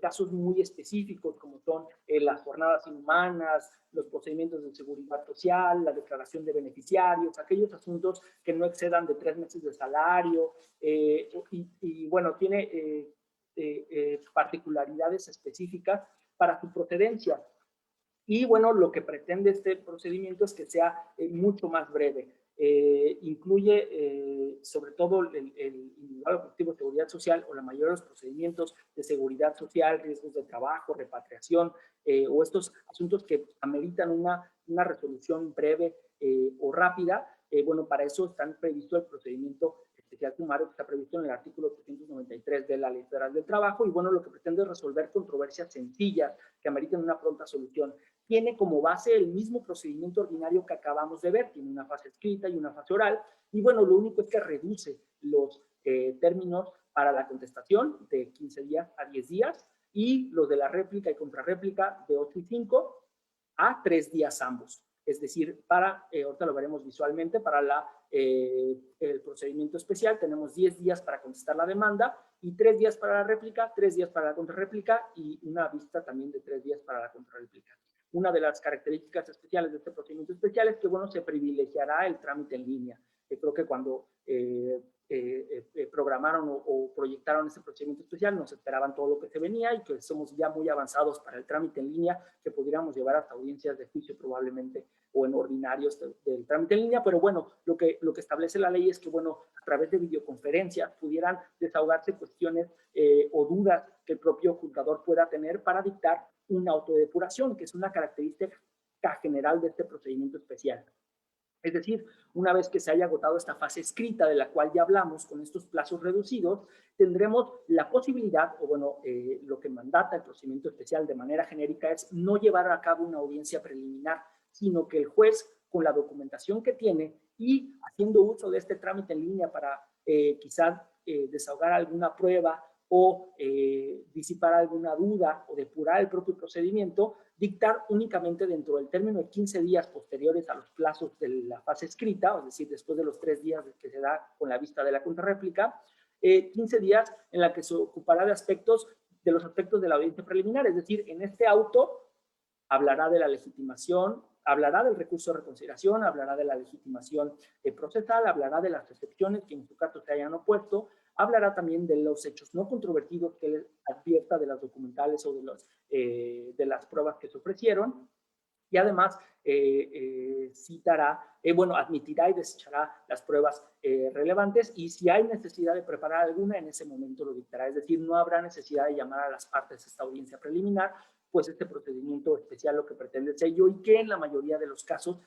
casos muy específicos como son las jornadas inhumanas, los procedimientos de seguridad social, la declaración de beneficiarios, aquellos asuntos que no excedan de 3 meses de salario y bueno, tiene particularidades específicas para su procedencia. Y bueno, lo que pretende este procedimiento es que sea mucho más breve. incluye sobre todo el individual objetivo de seguridad social o la mayoría de los procedimientos de seguridad social, riesgos de trabajo, repatriación o estos asuntos que ameritan una resolución breve o rápida. Bueno, para eso está previsto el procedimiento especial sumario que está previsto en el artículo 893 de la Ley Federal del Trabajo y bueno, lo que pretende es resolver controversias sencillas que ameriten una pronta solución. Tiene como base el mismo procedimiento ordinario que acabamos de ver, tiene una fase escrita y una fase oral y bueno, lo único es que reduce los términos para la contestación de 15 días a 10 días y los de la réplica y contrarréplica de 8 y 5 a 3 días ambos. Es decir, ahorita lo veremos visualmente, para el procedimiento especial tenemos 10 días para contestar la demanda y 3 días para la réplica, 3 días para la contrarréplica y una vista también de 3 días para la contrarréplica. Una de las características especiales de este procedimiento especial es que, bueno, se privilegiará el trámite en línea. Creo que cuando programaron o proyectaron este procedimiento especial, nos esperaban todo lo que se venía y que somos ya muy avanzados para el trámite en línea, que pudiéramos llevar hasta audiencias de juicio probablemente o en ordinarios del trámite en línea, pero bueno, lo que establece la ley es que, bueno, a través de videoconferencias pudieran desahogarse cuestiones o dudas que el propio juzgador pueda tener para dictar una autodepuración, que es una característica general de este procedimiento especial. Es decir, una vez que se haya agotado esta fase escrita de la cual ya hablamos con estos plazos reducidos, tendremos la posibilidad, o bueno, lo que mandata el procedimiento especial de manera genérica es no llevar a cabo una audiencia preliminar, sino que el juez, con la documentación que tiene y haciendo uso de este trámite en línea para quizás desahogar alguna prueba o disipar alguna duda o depurar el propio procedimiento, dictar únicamente dentro del término de 15 días posteriores a los plazos de la fase escrita, es decir, después de los 3 días que se da con la vista de la contrarréplica, 15 días en la que se ocupará de los aspectos de la audiencia preliminar, es decir, en este auto hablará de la legitimación, hablará del recurso de reconsideración, hablará de la legitimación procesal, hablará de las excepciones que en su caso se hayan opuesto, hablará también de los hechos no controvertidos que les advierta de las documentales o de las pruebas que se ofrecieron y además admitirá y desechará las pruebas relevantes y si hay necesidad de preparar alguna, en ese momento lo dictará. Es decir, no habrá necesidad de llamar a las partes a esta audiencia preliminar, pues este procedimiento especial lo que pretende es ello y que en la mayoría de los casos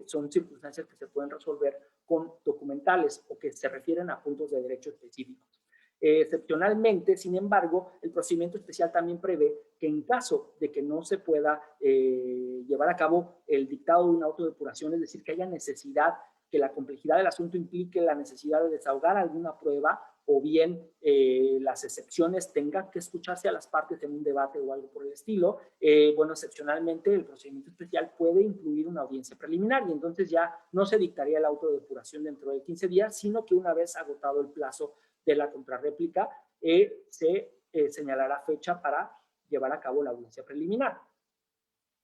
son circunstancias que se pueden resolver con documentales o que se refieren a puntos de derecho específicos. Excepcionalmente, sin embargo, el procedimiento especial también prevé que en caso de que no se pueda llevar a cabo el dictado de una autodepuración, es decir, que haya necesidad, que la complejidad del asunto implique la necesidad de desahogar alguna prueba o bien las excepciones tengan que escucharse a las partes en un debate o algo por el estilo, excepcionalmente el procedimiento especial puede incluir una audiencia preliminar y entonces ya no se dictaría la autodepuración dentro de 15 días, sino que una vez agotado el plazo de la contrarréplica, se señalará fecha para llevar a cabo la audiencia preliminar.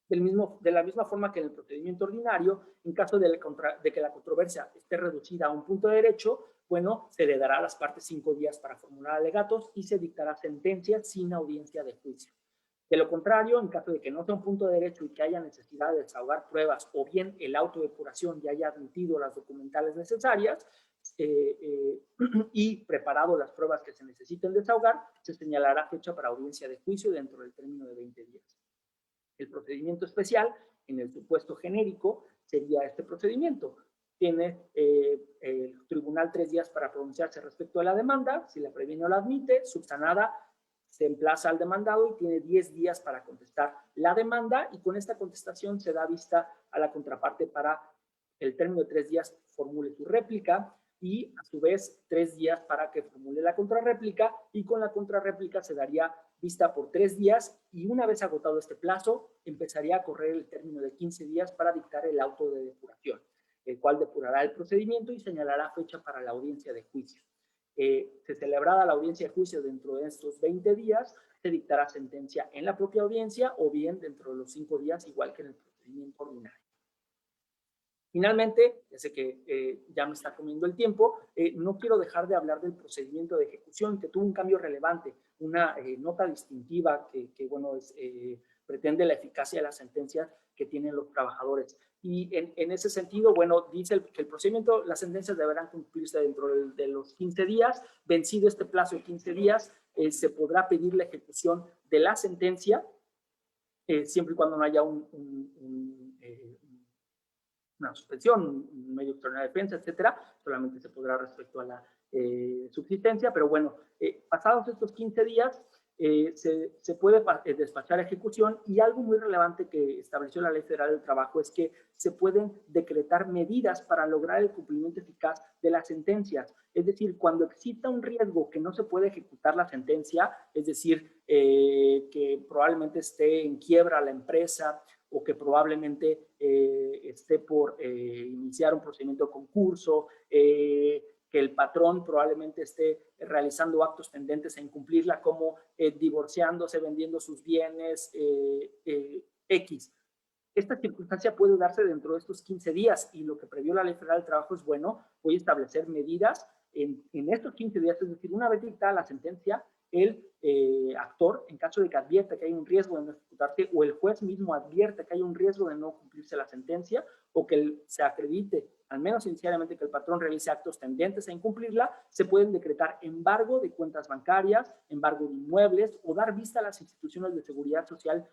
De la misma forma que en el procedimiento ordinario, en caso de que la controversia esté reducida a un punto de derecho, bueno, se le dará a las partes 5 días para formular alegatos y se dictará sentencia sin audiencia de juicio. De lo contrario, en caso de que no sea un punto de derecho y que haya necesidad de desahogar pruebas o bien el autodepuración ya haya admitido las documentales necesarias y preparado las pruebas que se necesiten desahogar, se señalará fecha para audiencia de juicio dentro del término de 20 días. El procedimiento especial, en el supuesto genérico, sería este procedimiento. Tiene el tribunal 3 días para pronunciarse respecto a la demanda, si la previene o la admite, subsanada, se emplaza al demandado y tiene 10 días para contestar la demanda y con esta contestación se da vista a la contraparte para el término de 3 días formule su réplica y a su vez 3 días para que formule la contrarréplica y con la contrarréplica se daría vista por 3 días y una vez agotado este plazo empezaría a correr el término de 15 días para dictar el auto de depuración, el cual depurará el procedimiento y señalará fecha para la audiencia de juicio. Se celebrada la audiencia de juicio dentro de estos 20 días, se dictará sentencia en la propia audiencia o bien dentro de los 5 días, igual que en el procedimiento ordinario. Finalmente, ya sé que ya me está comiendo el tiempo, no quiero dejar de hablar del procedimiento de ejecución que tuvo un cambio relevante, una nota distintiva que pretende la eficacia de las sentencias que tienen los trabajadores. Y en ese sentido, bueno, dice que el procedimiento, las sentencias deberán cumplirse dentro de los 15 días. Vencido este plazo de 15 días, se podrá pedir la ejecución de la sentencia, siempre y cuando no haya una suspensión, un medio extraordinario de defensa, etcétera. Solamente se podrá respecto a la subsistencia, pero bueno, pasados estos 15 días, se puede despachar ejecución, y algo muy relevante que estableció la Ley Federal del Trabajo es que se pueden decretar medidas para lograr el cumplimiento eficaz de las sentencias. Es decir, cuando exista un riesgo que no se puede ejecutar la sentencia, es decir, que probablemente esté en quiebra la empresa o que probablemente esté por iniciar un procedimiento de concurso, que el patrón probablemente esté realizando actos tendentes a incumplirla, como divorciándose, vendiendo sus bienes, X. Esta circunstancia puede darse dentro de estos 15 días, y lo que previó la Ley Federal del Trabajo es, bueno, voy a establecer medidas en estos 15 días, es decir, una vez dictada la sentencia, el actor, en caso de que advierta que hay un riesgo de no ejecutarse, o el juez mismo advierte que hay un riesgo de no cumplirse la sentencia, o que se acredite, al menos inicialmente, que el patrón realice actos tendentes a incumplirla, se pueden decretar embargo de cuentas bancarias, embargo de inmuebles, o dar vista a las instituciones de seguridad social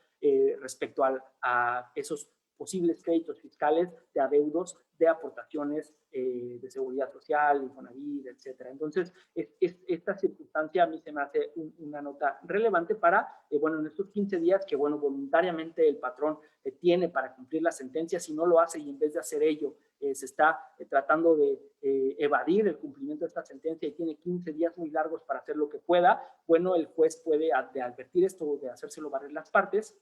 respecto a esos posibles créditos fiscales de adeudos de aportaciones de seguridad social, Infonavit, etcétera. Entonces, esta circunstancia a mí se me hace una nota relevante para, bueno, en estos 15 días que, bueno, voluntariamente el patrón tiene para cumplir la sentencia. Si no lo hace y en vez de hacer ello se está tratando de evadir el cumplimiento de esta sentencia y tiene 15 días muy largos para hacer lo que pueda, bueno, el juez puede, de advertir esto, de hacérselo valer las partes,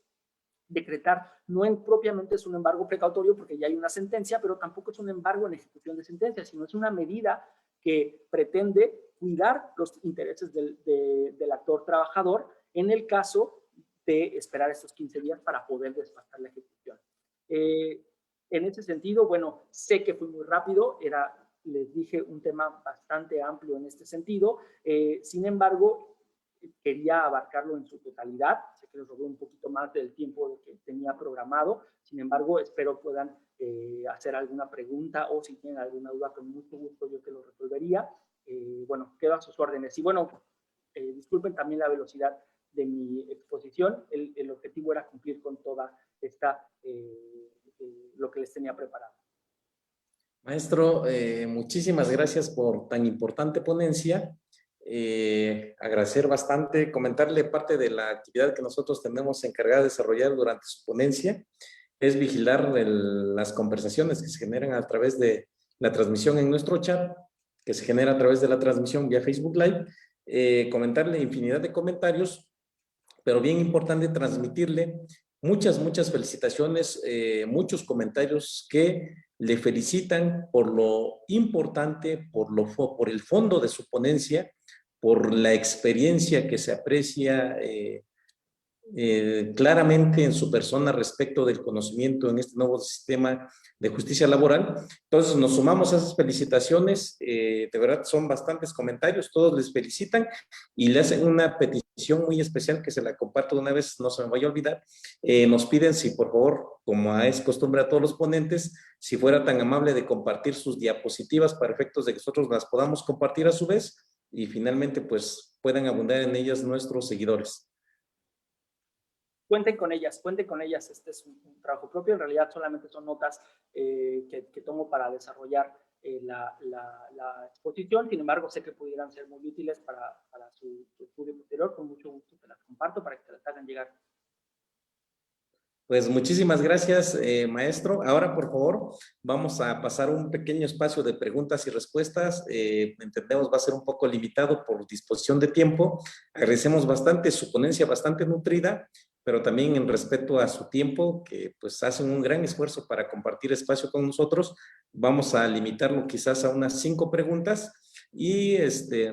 decretar, propiamente es un embargo precautorio porque ya hay una sentencia, pero tampoco es un embargo en ejecución de sentencia, sino es una medida que pretende cuidar los intereses del actor trabajador en el caso de esperar estos 15 días para poder despachar la ejecución. En ese sentido, bueno, sé que fui muy rápido, les dije, un tema bastante amplio en este sentido, sin embargo, quería abarcarlo en su totalidad. Sé que les robé un poquito más del tiempo que tenía programado, sin embargo, espero puedan hacer alguna pregunta, o si tienen alguna duda, con mucho gusto yo te lo resolvería. Bueno, quedo a sus órdenes. Y bueno, disculpen también la velocidad de mi exposición. El objetivo era cumplir con toda esta, lo que les tenía preparado. Maestro, muchísimas gracias por tan importante ponencia. Agradecer bastante, comentarle parte de la actividad que nosotros tenemos encargada de desarrollar durante su ponencia, es vigilar las conversaciones que se generan a través de la transmisión en nuestro chat, que se genera a través de la transmisión vía Facebook Live, comentarle infinidad de comentarios, pero bien importante transmitirle muchas felicitaciones, muchos comentarios que le felicitan por lo importante, por el fondo de su ponencia, por la experiencia que se aprecia claramente en su persona respecto del conocimiento en este nuevo sistema de justicia laboral. Entonces nos sumamos a esas felicitaciones, de verdad son bastantes comentarios, todos les felicitan y le hacen una petición muy especial que se la comparto de una vez, no se me vaya a olvidar. Nos piden si por favor, como es costumbre a todos los ponentes, si fuera tan amable de compartir sus diapositivas para efectos de que nosotros las podamos compartir a su vez y finalmente pues puedan abundar en ellas nuestros seguidores. Cuenten con ellas, este es un trabajo propio, en realidad solamente son notas que tomo para desarrollar la exposición, sin embargo sé que pudieran ser muy útiles para su estudio posterior, con mucho gusto te las comparto para que te las hagan llegar. Pues muchísimas gracias, maestro. Ahora, por favor, vamos a pasar un pequeño espacio de preguntas y respuestas. Entendemos va a ser un poco limitado por disposición de tiempo. Agradecemos bastante su ponencia, bastante nutrida, pero también en respeto a su tiempo, que pues hacen un gran esfuerzo para compartir espacio con nosotros. Vamos a limitarlo quizás a unas 5 preguntas. Y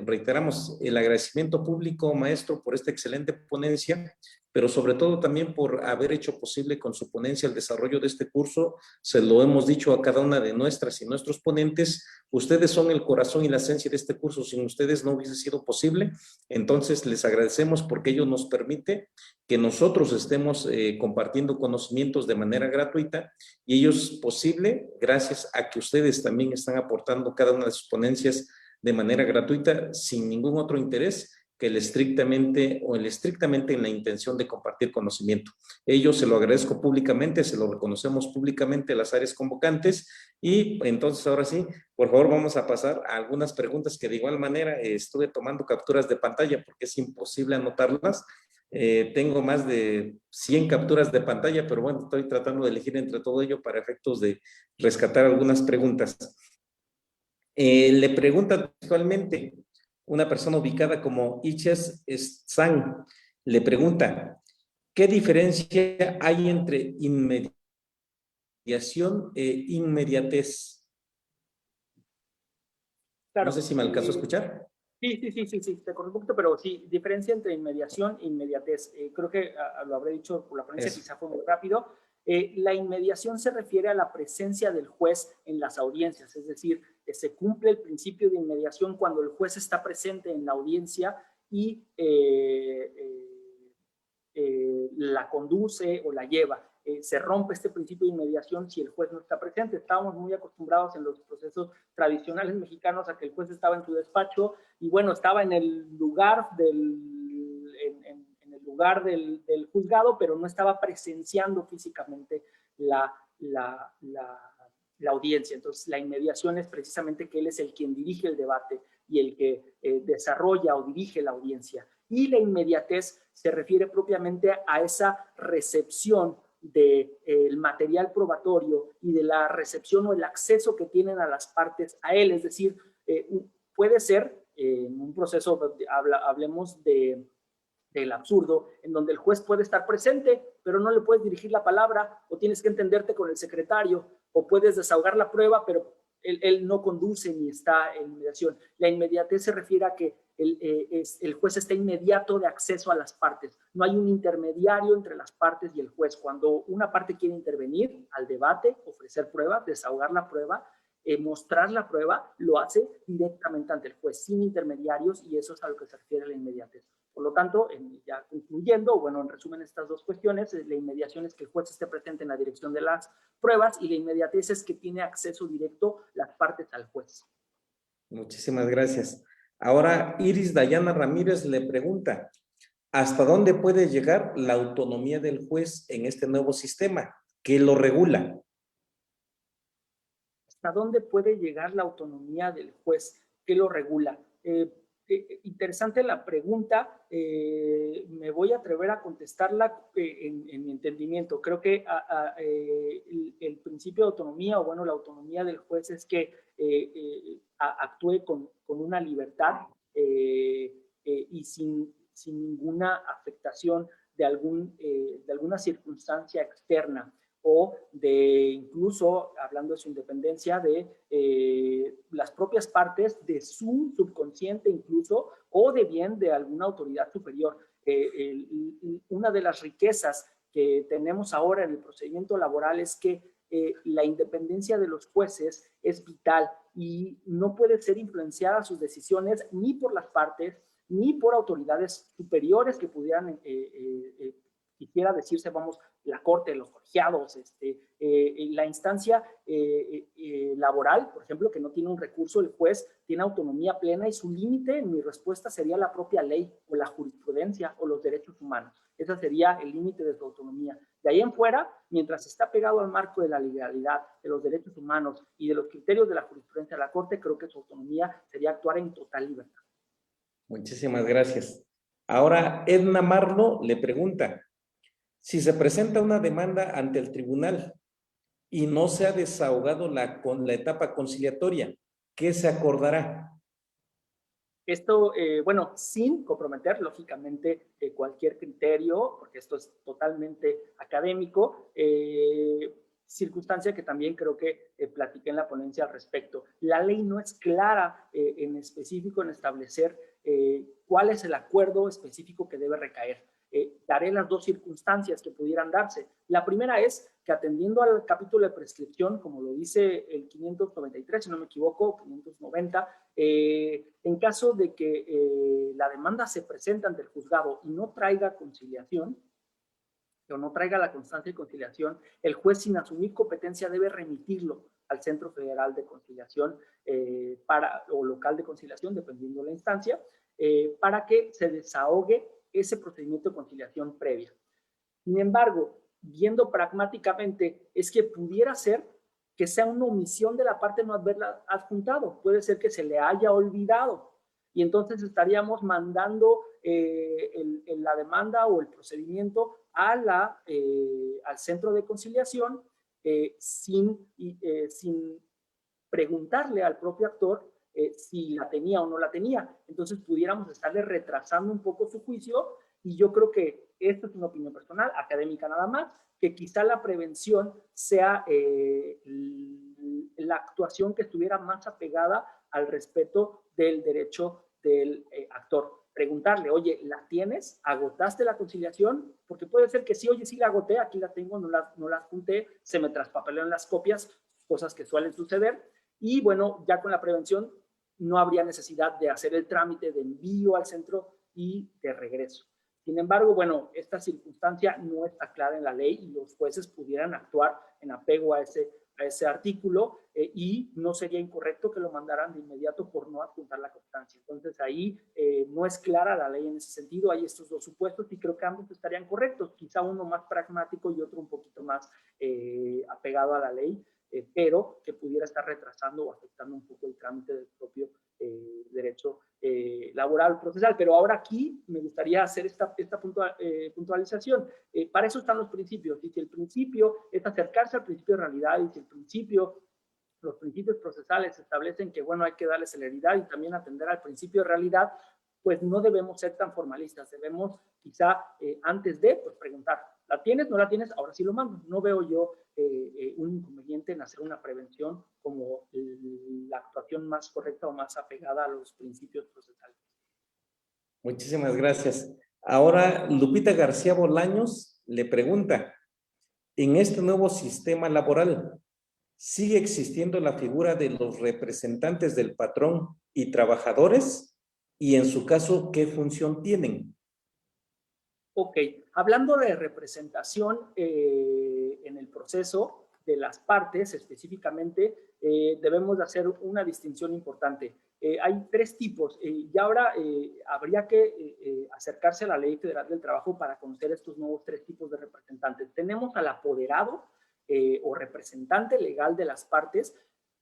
reiteramos el agradecimiento público, maestro, por esta excelente ponencia. pero sobre todo también por haber hecho posible con su ponencia el desarrollo de este curso. Se lo hemos dicho a cada una de nuestras y nuestros ponentes, ustedes son el corazón y la esencia de este curso, sin ustedes no hubiese sido posible. Entonces les agradecemos porque ello nos permite que nosotros estemos compartiendo conocimientos de manera gratuita, y ello es posible gracias a que ustedes también están aportando cada una de sus ponencias de manera gratuita, sin ningún otro interés que el estrictamente en la intención de compartir conocimiento. Ello se lo agradezco públicamente, se lo reconocemos públicamente a las áreas convocantes, y entonces ahora sí, por favor vamos a pasar a algunas preguntas que de igual manera estuve tomando capturas de pantalla porque es imposible anotarlas. Tengo más de 100 capturas de pantalla, pero bueno, estoy tratando de elegir entre todo ello para efectos de rescatar algunas preguntas. Le pregunta actualmente una persona ubicada como Iches San, le pregunta, ¿qué diferencia hay entre inmediación e inmediatez? Claro. No sé si me alcanzó a escuchar. Sí, te corto un poquito, pero sí, diferencia entre inmediación e inmediatez. Creo que lo habré dicho por la ponencia, quizá fue muy rápido. La inmediación se refiere a la presencia del juez en las audiencias, es decir, se cumple el principio de inmediación cuando el juez está presente en la audiencia y la conduce o la lleva. Se rompe este principio de inmediación si el juez no está presente. Estábamos muy acostumbrados en los procesos tradicionales mexicanos a que el juez estaba en su despacho y bueno, estaba en el lugar del juzgado, pero no estaba presenciando físicamente la audiencia. Entonces, la inmediación es precisamente que él es el quien dirige el debate y el que desarrolla o dirige la audiencia. Y la inmediatez se refiere propiamente a esa recepción del material probatorio y de la recepción o el acceso que tienen a las partes a él. Es decir, puede ser en un proceso, hablemos del absurdo, en donde el juez puede estar presente, pero no le puedes dirigir la palabra, o tienes que entenderte con el secretario, o puedes desahogar la prueba, pero él no conduce ni está en mediación. La inmediatez se refiere a que el juez está inmediato de acceso a las partes. No hay un intermediario entre las partes y el juez. Cuando una parte quiere intervenir al debate, ofrecer pruebas, desahogar la prueba, mostrar la prueba, lo hace directamente ante el juez, sin intermediarios, y eso es a lo que se refiere a la inmediatez. Por lo tanto, ya concluyendo, bueno, en resumen estas dos cuestiones, la inmediación es que el juez esté presente en la dirección de las pruebas y la inmediatez es que tiene acceso directo las partes al juez. Muchísimas gracias. Ahora Iris Dayana Ramírez le pregunta, ¿hasta dónde puede llegar la autonomía del juez en este nuevo sistema? ¿Qué lo regula? ¿Hasta dónde puede llegar la autonomía del juez? ¿Qué lo regula? Interesante la pregunta, me voy a atrever a contestarla en mi entendimiento. Creo que el principio de autonomía, o bueno, la autonomía del juez es que actúe con una libertad y sin ninguna afectación de alguna circunstancia externa, o de incluso, hablando de su independencia, de las propias partes de su subconsciente incluso, o de bien de alguna autoridad superior. Una de las riquezas que tenemos ahora en el procedimiento laboral es que la independencia de los jueces es vital y no puede ser influenciada sus decisiones ni por las partes, ni por autoridades superiores que pudieran quisiera decirse, vamos, la corte, los colegiados, la instancia laboral, por ejemplo, que no tiene un recurso, el juez tiene autonomía plena y su límite, en mi respuesta, sería la propia ley o la jurisprudencia o los derechos humanos. Ese sería el límite de su autonomía. De ahí en fuera, mientras está pegado al marco de la legalidad, de los derechos humanos y de los criterios de la jurisprudencia de la corte, creo que su autonomía sería actuar en total libertad. Muchísimas gracias. Ahora Edna Marlo le pregunta, si se presenta una demanda ante el tribunal y no se ha desahogado la etapa conciliatoria, ¿qué se acordará? Esto, bueno, sin comprometer, lógicamente, cualquier criterio, porque esto es totalmente académico, circunstancia que también creo que platiqué en la ponencia al respecto. La ley no es clara en específico en establecer cuál es el acuerdo específico que debe recaer. Daré las dos circunstancias que pudieran darse. La primera es que atendiendo al capítulo de prescripción, como lo dice el 593, si no me equivoco, 590, en caso de que la demanda se presente ante el juzgado y no traiga conciliación, o no traiga la constancia de conciliación, el juez, sin asumir competencia, debe remitirlo al Centro Federal de Conciliación o local de conciliación, dependiendo de la instancia, para que se desahogue ese procedimiento de conciliación previa. Sin embargo, viendo pragmáticamente, es que pudiera ser que sea una omisión de la parte no haberla adjuntado. Puede ser que se le haya olvidado y entonces estaríamos mandando la demanda o el procedimiento al centro de conciliación sin preguntarle al propio actor si la tenía o no la tenía. Entonces pudiéramos estarle retrasando un poco su juicio, y yo creo que esto es una opinión personal, académica nada más, que quizá la prevención sea la actuación que estuviera más apegada al respeto del derecho del actor. Preguntarle, oye, ¿la tienes? ¿Agotaste la conciliación? Porque puede ser que sí, oye, sí la agoté, aquí la tengo, no la junté, se me traspapelearon las copias, cosas que suelen suceder. Y bueno, ya con la prevención no habría necesidad de hacer el trámite de envío al centro y de regreso. Sin embargo, bueno, esta circunstancia no está clara en la ley y los jueces pudieran actuar en apego a ese artículo y no sería incorrecto que lo mandaran de inmediato por no adjuntar la constancia. Entonces ahí no es clara la ley en ese sentido, hay estos dos supuestos y creo que ambos estarían correctos, quizá uno más pragmático y otro un poquito más apegado a la ley, pero que pudiera estar retrasando o afectando un poco el trámite del propio derecho laboral procesal. Pero ahora aquí me gustaría hacer esta puntualización. Para eso están los principios, y si el principio es acercarse al principio de realidad, y si los principios procesales establecen que, bueno, hay que darle celeridad y también atender al principio de realidad, pues no debemos ser tan formalistas, debemos quizá antes de, pues preguntar, ¿la tienes? ¿No la tienes? Ahora sí lo mando. No veo yo un inconveniente en hacer una prevención como la actuación más correcta o más apegada a los principios procesales. Muchísimas gracias. Ahora, Lupita García Bolaños le pregunta, en este nuevo sistema laboral, ¿sigue existiendo la figura de los representantes del patrón y trabajadores? Y en su caso, ¿qué función tienen? Ok, hablando de representación en el proceso de las partes específicamente, debemos de hacer una distinción importante. Hay tres tipos y ahora habría que acercarse a la Ley Federal del Trabajo para conocer estos nuevos tres tipos de representantes. Tenemos al apoderado o representante legal de las partes,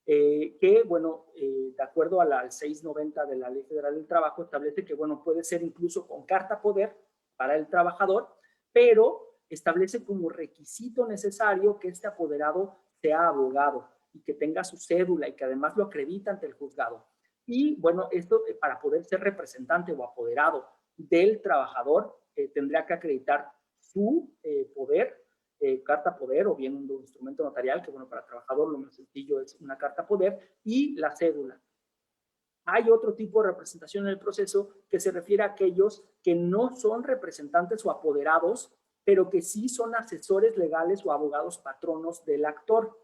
que, bueno, de acuerdo al 690 de la Ley Federal del Trabajo, establece que, bueno, puede ser incluso con carta poder para el trabajador, pero establece como requisito necesario que este apoderado sea abogado y que tenga su cédula y que además lo acredita ante el juzgado. Y bueno, esto para poder ser representante o apoderado del trabajador tendría que acreditar su poder, carta poder o bien un instrumento notarial, que bueno, para el trabajador lo más sencillo es una carta poder, y la cédula. Hay otro tipo de representación en el proceso que se refiere a aquellos que no son representantes o apoderados, pero que sí son asesores legales o abogados patronos del actor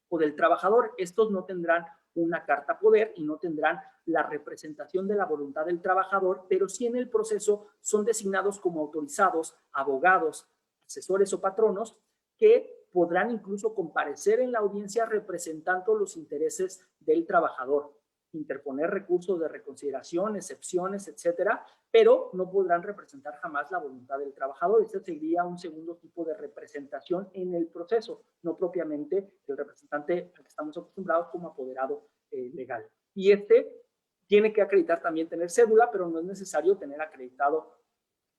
o del trabajador. Estos no tendrán una carta poder y no tendrán la representación de la voluntad del trabajador, pero sí en el proceso son designados como autorizados, abogados, asesores o patronos que podrán incluso comparecer en la audiencia representando los intereses del trabajador, interponer recursos de reconsideración, excepciones, etcétera, pero no podrán representar jamás la voluntad del trabajador. Este sería un segundo tipo de representación en el proceso, no propiamente el representante al que estamos acostumbrados como apoderado legal. Y este tiene que acreditar también tener cédula, pero no es necesario tener acreditado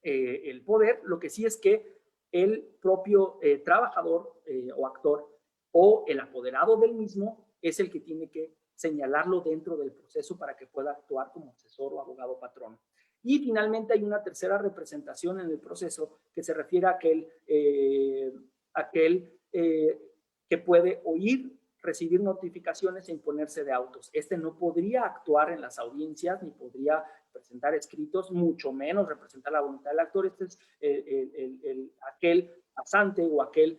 el poder. Lo que sí es que el propio trabajador o actor o el apoderado del mismo es el que tiene que señalarlo dentro del proceso para que pueda actuar como asesor o abogado patrón. Y finalmente hay una tercera representación en el proceso que se refiere a aquel que puede oír, recibir notificaciones e imponerse de autos. Este no podría actuar en las audiencias, ni podría presentar escritos, mucho menos representar la voluntad del actor. Este es aquel pasante o aquel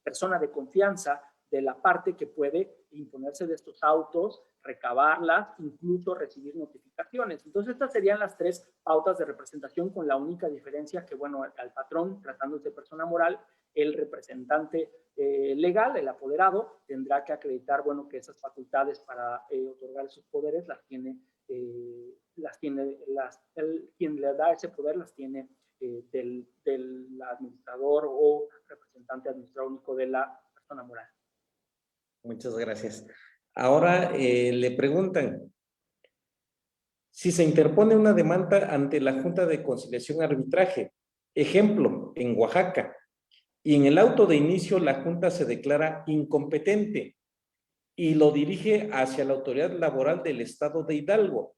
persona de confianza de la parte que puede imponerse de estos autos, recabarlas, incluso recibir notificaciones. Entonces, estas serían las 3 pautas de representación, con la única diferencia que, bueno, al patrón, tratándose de persona moral, el representante legal, el apoderado, tendrá que acreditar, bueno, que esas facultades para otorgar esos poderes quien le da ese poder las tiene del administrador o representante administrador único de la persona moral. Muchas gracias. Ahora le preguntan, si se interpone una demanda ante la Junta de Conciliación y Arbitraje, ejemplo, en Oaxaca, y en el auto de inicio la Junta se declara incompetente y lo dirige hacia la autoridad laboral del Estado de Hidalgo,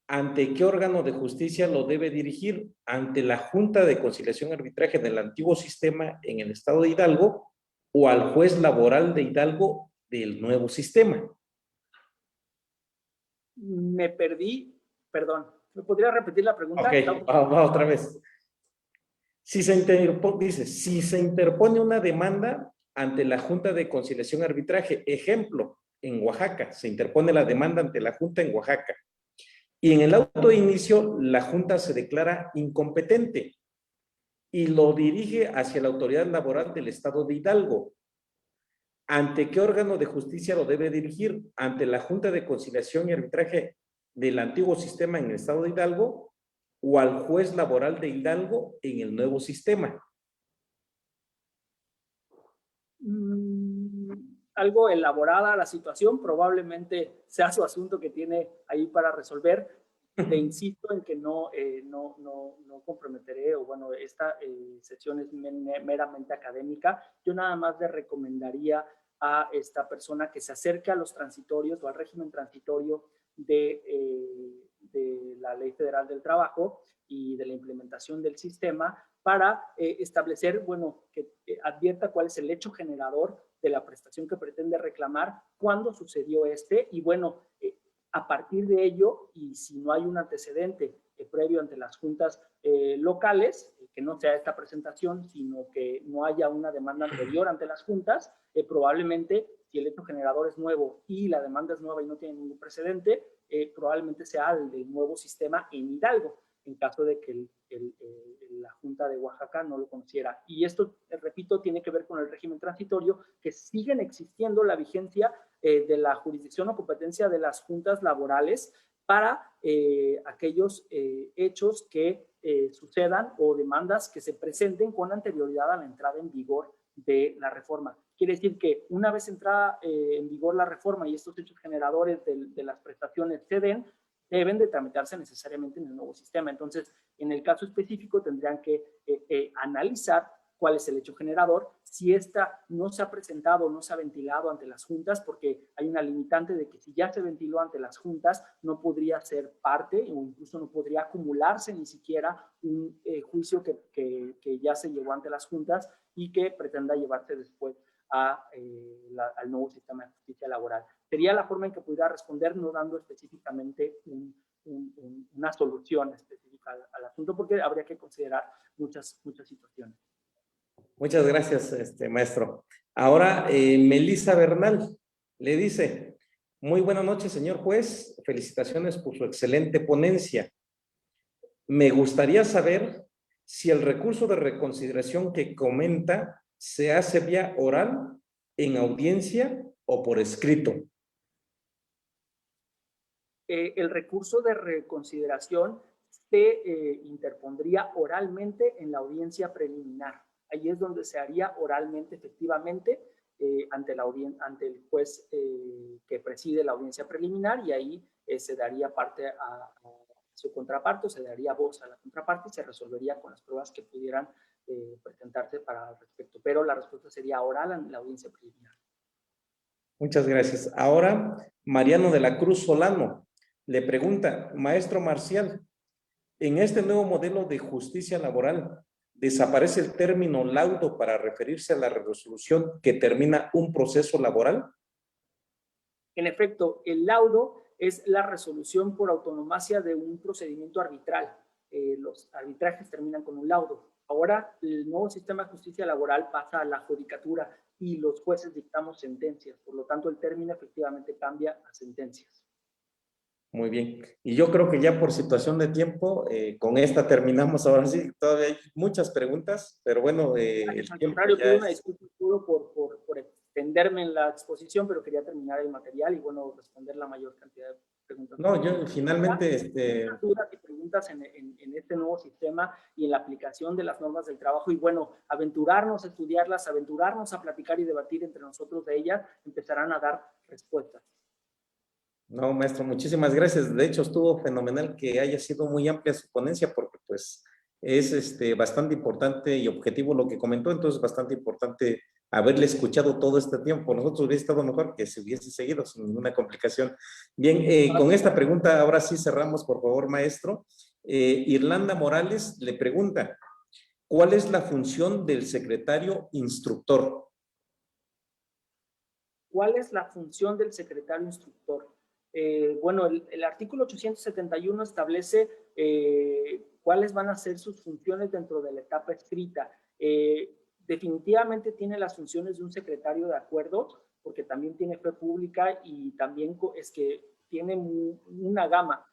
¿ante qué órgano de justicia lo debe dirigir? ¿Ante la Junta de Conciliación y Arbitraje del antiguo sistema en el Estado de Hidalgo o al juez laboral de Hidalgo del nuevo sistema? Me perdí, perdón. ¿Me podría repetir la pregunta? Ok, va otra vez. Si se interpone una demanda ante la Junta de Conciliación y Arbitraje, ejemplo, en Oaxaca, se interpone la demanda ante la Junta en Oaxaca, y en el auto de inicio la Junta se declara incompetente y lo dirige hacia la autoridad laboral del Estado de Hidalgo, ¿ante qué órgano de justicia lo debe dirigir? ¿Ante la Junta de Conciliación y Arbitraje del antiguo sistema en el Estado de Hidalgo o al juez laboral de Hidalgo en el nuevo sistema? Algo elaborada la situación, probablemente sea su asunto que tiene ahí para resolver. Le insisto en que no comprometeré, o bueno, esta sesión es meramente académica. Yo nada más le recomendaría a esta persona que se acerque a los transitorios o al régimen transitorio de la Ley Federal del Trabajo y de la implementación del sistema para establecer, bueno, que advierta cuál es el hecho generador de la prestación que pretende reclamar, cuándo sucedió y bueno, a partir de ello, y si no hay un antecedente previo ante las juntas locales, que no sea esta presentación, sino que no haya una demanda anterior ante las juntas, probablemente, si el hecho generador es nuevo y la demanda es nueva y no tiene ningún precedente, probablemente sea el del nuevo sistema en Hidalgo, en caso de que la Junta de Oaxaca no lo conociera. Y esto, repito, tiene que ver con el régimen transitorio, que siguen existiendo la vigencia de la jurisdicción o competencia de las juntas laborales para aquellos hechos que sucedan o demandas que se presenten con anterioridad a la entrada en vigor de la reforma. Quiere decir que una vez entrada en vigor la reforma y estos hechos generadores de las prestaciones se den, deben de tramitarse necesariamente en el nuevo sistema. Entonces, en el caso específico tendrían que analizar cuál es el hecho generador, si esta no se ha presentado, no se ha ventilado ante las juntas, porque hay una limitante de que si ya se ventiló ante las juntas, no podría ser parte o incluso no podría acumularse ni siquiera un juicio que ya se llevó ante las juntas y que pretenda llevarse después al nuevo sistema de justicia laboral. Sería la forma en que pudiera responder, no dando específicamente una solución específica al asunto, porque habría que considerar muchas situaciones. Muchas gracias, maestro. Ahora, Melissa Bernal le dice, muy buenas noches, señor juez. Felicitaciones por su excelente ponencia. Me gustaría saber si el recurso de reconsideración que comenta se hace vía oral, en audiencia o por escrito. El recurso de reconsideración se interpondría oralmente en la audiencia preliminar. Ahí es donde se haría oralmente, efectivamente, ante el juez que preside la audiencia preliminar, y ahí se daría parte a su contraparte, o se daría voz a la contraparte y se resolvería con las pruebas que pudieran presentarse para el respecto. Pero la respuesta sería oral en la audiencia preliminar. Muchas gracias. Ahora, Mariano de la Cruz Solano le pregunta, maestro Marcial, en este nuevo modelo de justicia laboral, ¿desaparece el término laudo para referirse a la resolución que termina un proceso laboral? En efecto, el laudo es la resolución por autonomacia de un procedimiento arbitral. Los arbitrajes terminan con un laudo. Ahora, el nuevo sistema de justicia laboral pasa a la judicatura y los jueces dictamos sentencias. Por lo tanto, el término efectivamente cambia a sentencias. Muy bien. Y yo creo que ya por situación de tiempo, con esta terminamos. Ahora sí, todavía hay muchas preguntas, pero bueno, el Al tiempo contrario, ya pido una es... disculpa por extenderme en la exposición, pero quería terminar el material y, bueno, responder la mayor cantidad de preguntas. No, yo finalmente... Muchas dudas y preguntas en este nuevo sistema y en la aplicación de las normas del trabajo, y bueno, aventurarnos a estudiarlas, aventurarnos a platicar y debatir entre nosotros de ellas, empezarán a dar respuestas. No, maestro, muchísimas gracias. De hecho, estuvo fenomenal que haya sido muy amplia su ponencia porque pues es bastante importante y objetivo lo que comentó, entonces bastante importante haberle escuchado todo este tiempo. Nosotros hubiera estado mejor que se hubiese seguido sin ninguna complicación. Bien, con esta pregunta ahora sí cerramos, por favor, maestro. Irlanda Morales le pregunta, ¿cuál es la función del secretario instructor? ¿Cuál es la función del secretario instructor? Bueno, el artículo 871 establece cuáles van a ser sus funciones dentro de la etapa escrita. Definitivamente tiene las funciones de un secretario de acuerdos, porque también tiene fe pública y también es que tiene una gama,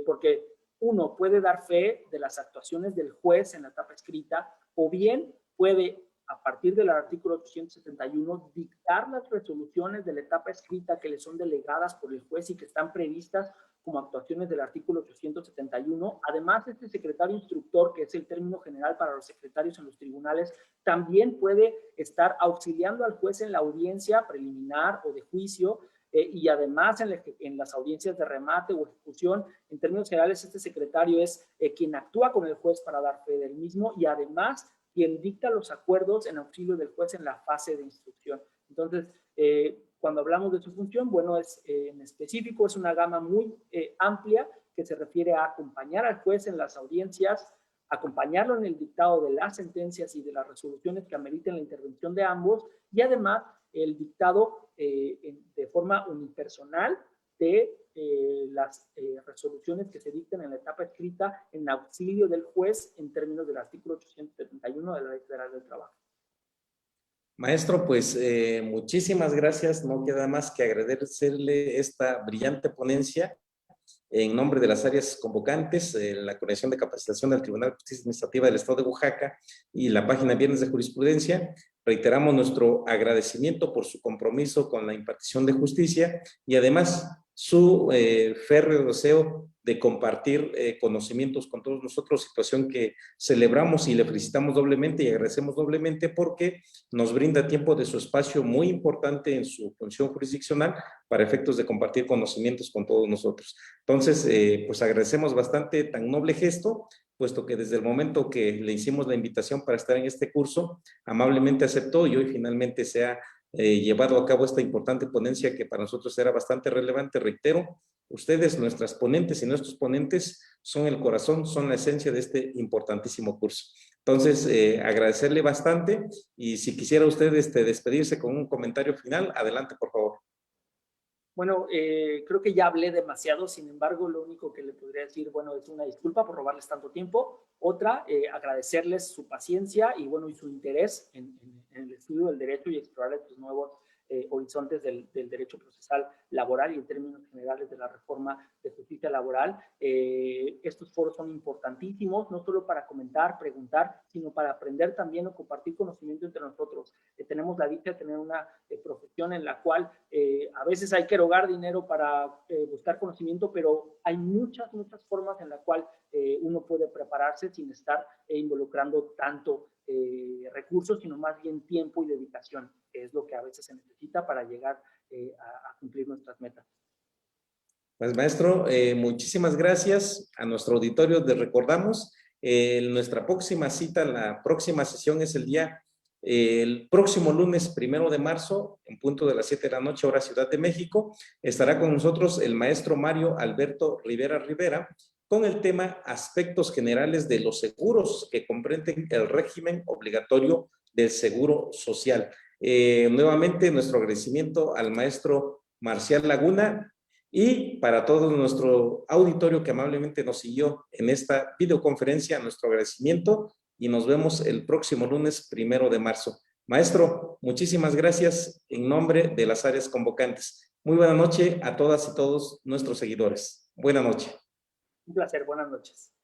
porque uno puede dar fe de las actuaciones del juez en la etapa escrita, o bien puede, a partir del artículo 871, dictar las resoluciones de la etapa escrita que le son delegadas por el juez y que están previstas como actuaciones del artículo 871. Además, este secretario instructor, que es el término general para los secretarios en los tribunales, también puede estar auxiliando al juez en la audiencia preliminar o de juicio, y además en las audiencias de remate o ejecución. En términos generales, este secretario es quien actúa con el juez para dar fe del mismo, y además quien dicta los acuerdos en auxilio del juez en la fase de instrucción. Entonces, cuando hablamos de su función, bueno, en específico es una gama muy amplia que se refiere a acompañar al juez en las audiencias, acompañarlo en el dictado de las sentencias y de las resoluciones que ameriten la intervención de ambos, y además el dictado de forma unipersonal de las resoluciones que se dicten en la etapa escrita en auxilio del juez en términos del artículo 871 de la Ley Federal del Trabajo. Maestro, pues muchísimas gracias. No queda más que agradecerle esta brillante ponencia en nombre de las áreas convocantes, la Coordinación de Capacitación del Tribunal de Justicia Administrativa del Estado de Oaxaca y la página Viernes de Jurisprudencia. Reiteramos nuestro agradecimiento por su compromiso con la impartición de justicia y además su férreo deseo de compartir conocimientos con todos nosotros, situación que celebramos y le felicitamos doblemente y agradecemos doblemente porque nos brinda tiempo de su espacio muy importante en su función jurisdiccional para efectos de compartir conocimientos con todos nosotros. Entonces, pues agradecemos bastante tan noble gesto, puesto que desde el momento que le hicimos la invitación para estar en este curso, amablemente aceptó y hoy finalmente se ha llevado a cabo esta importante ponencia que para nosotros era bastante relevante. Reitero, ustedes, nuestras ponentes y nuestros ponentes, son el corazón, son la esencia de este importantísimo curso. Entonces, agradecerle bastante y si quisiera usted despedirse con un comentario final, adelante, por favor. Bueno, creo que ya hablé demasiado, sin embargo, lo único que le podría decir, bueno, es una disculpa por robarles tanto tiempo. Otra, agradecerles su paciencia y, bueno, y su interés en el estudio del derecho y explorar estos nuevos horizontes del derecho procesal laboral y en términos generales de la reforma de justicia laboral. Estos foros son importantísimos, no solo para comentar, preguntar, sino para aprender también o compartir conocimiento entre nosotros. Tenemos la dicha de tener una profesión en la cual a veces hay que erogar dinero para buscar conocimiento, pero hay muchas formas en las cuales uno puede prepararse sin estar involucrando tanto recursos, sino más bien tiempo y dedicación, que es lo que a veces se necesita para llegar a cumplir nuestras metas. Pues maestro, muchísimas gracias. A nuestro auditorio les recordamos nuestra próxima cita, la próxima sesión es el próximo lunes 1 de marzo, en punto de las 7 de la noche, hora Ciudad de México. Estará con nosotros el maestro Mario Alberto Rivera Rivera, con el tema aspectos generales de los seguros que comprenden el régimen obligatorio del seguro social. Nuevamente nuestro agradecimiento al maestro Marcial Laguna y para todo nuestro auditorio que amablemente nos siguió en esta videoconferencia, nuestro agradecimiento y nos vemos el próximo lunes 1 de marzo. Maestro, muchísimas gracias en nombre de las áreas convocantes. Muy buena noche a todas y todos nuestros seguidores. Buena noche. Un placer, buenas noches.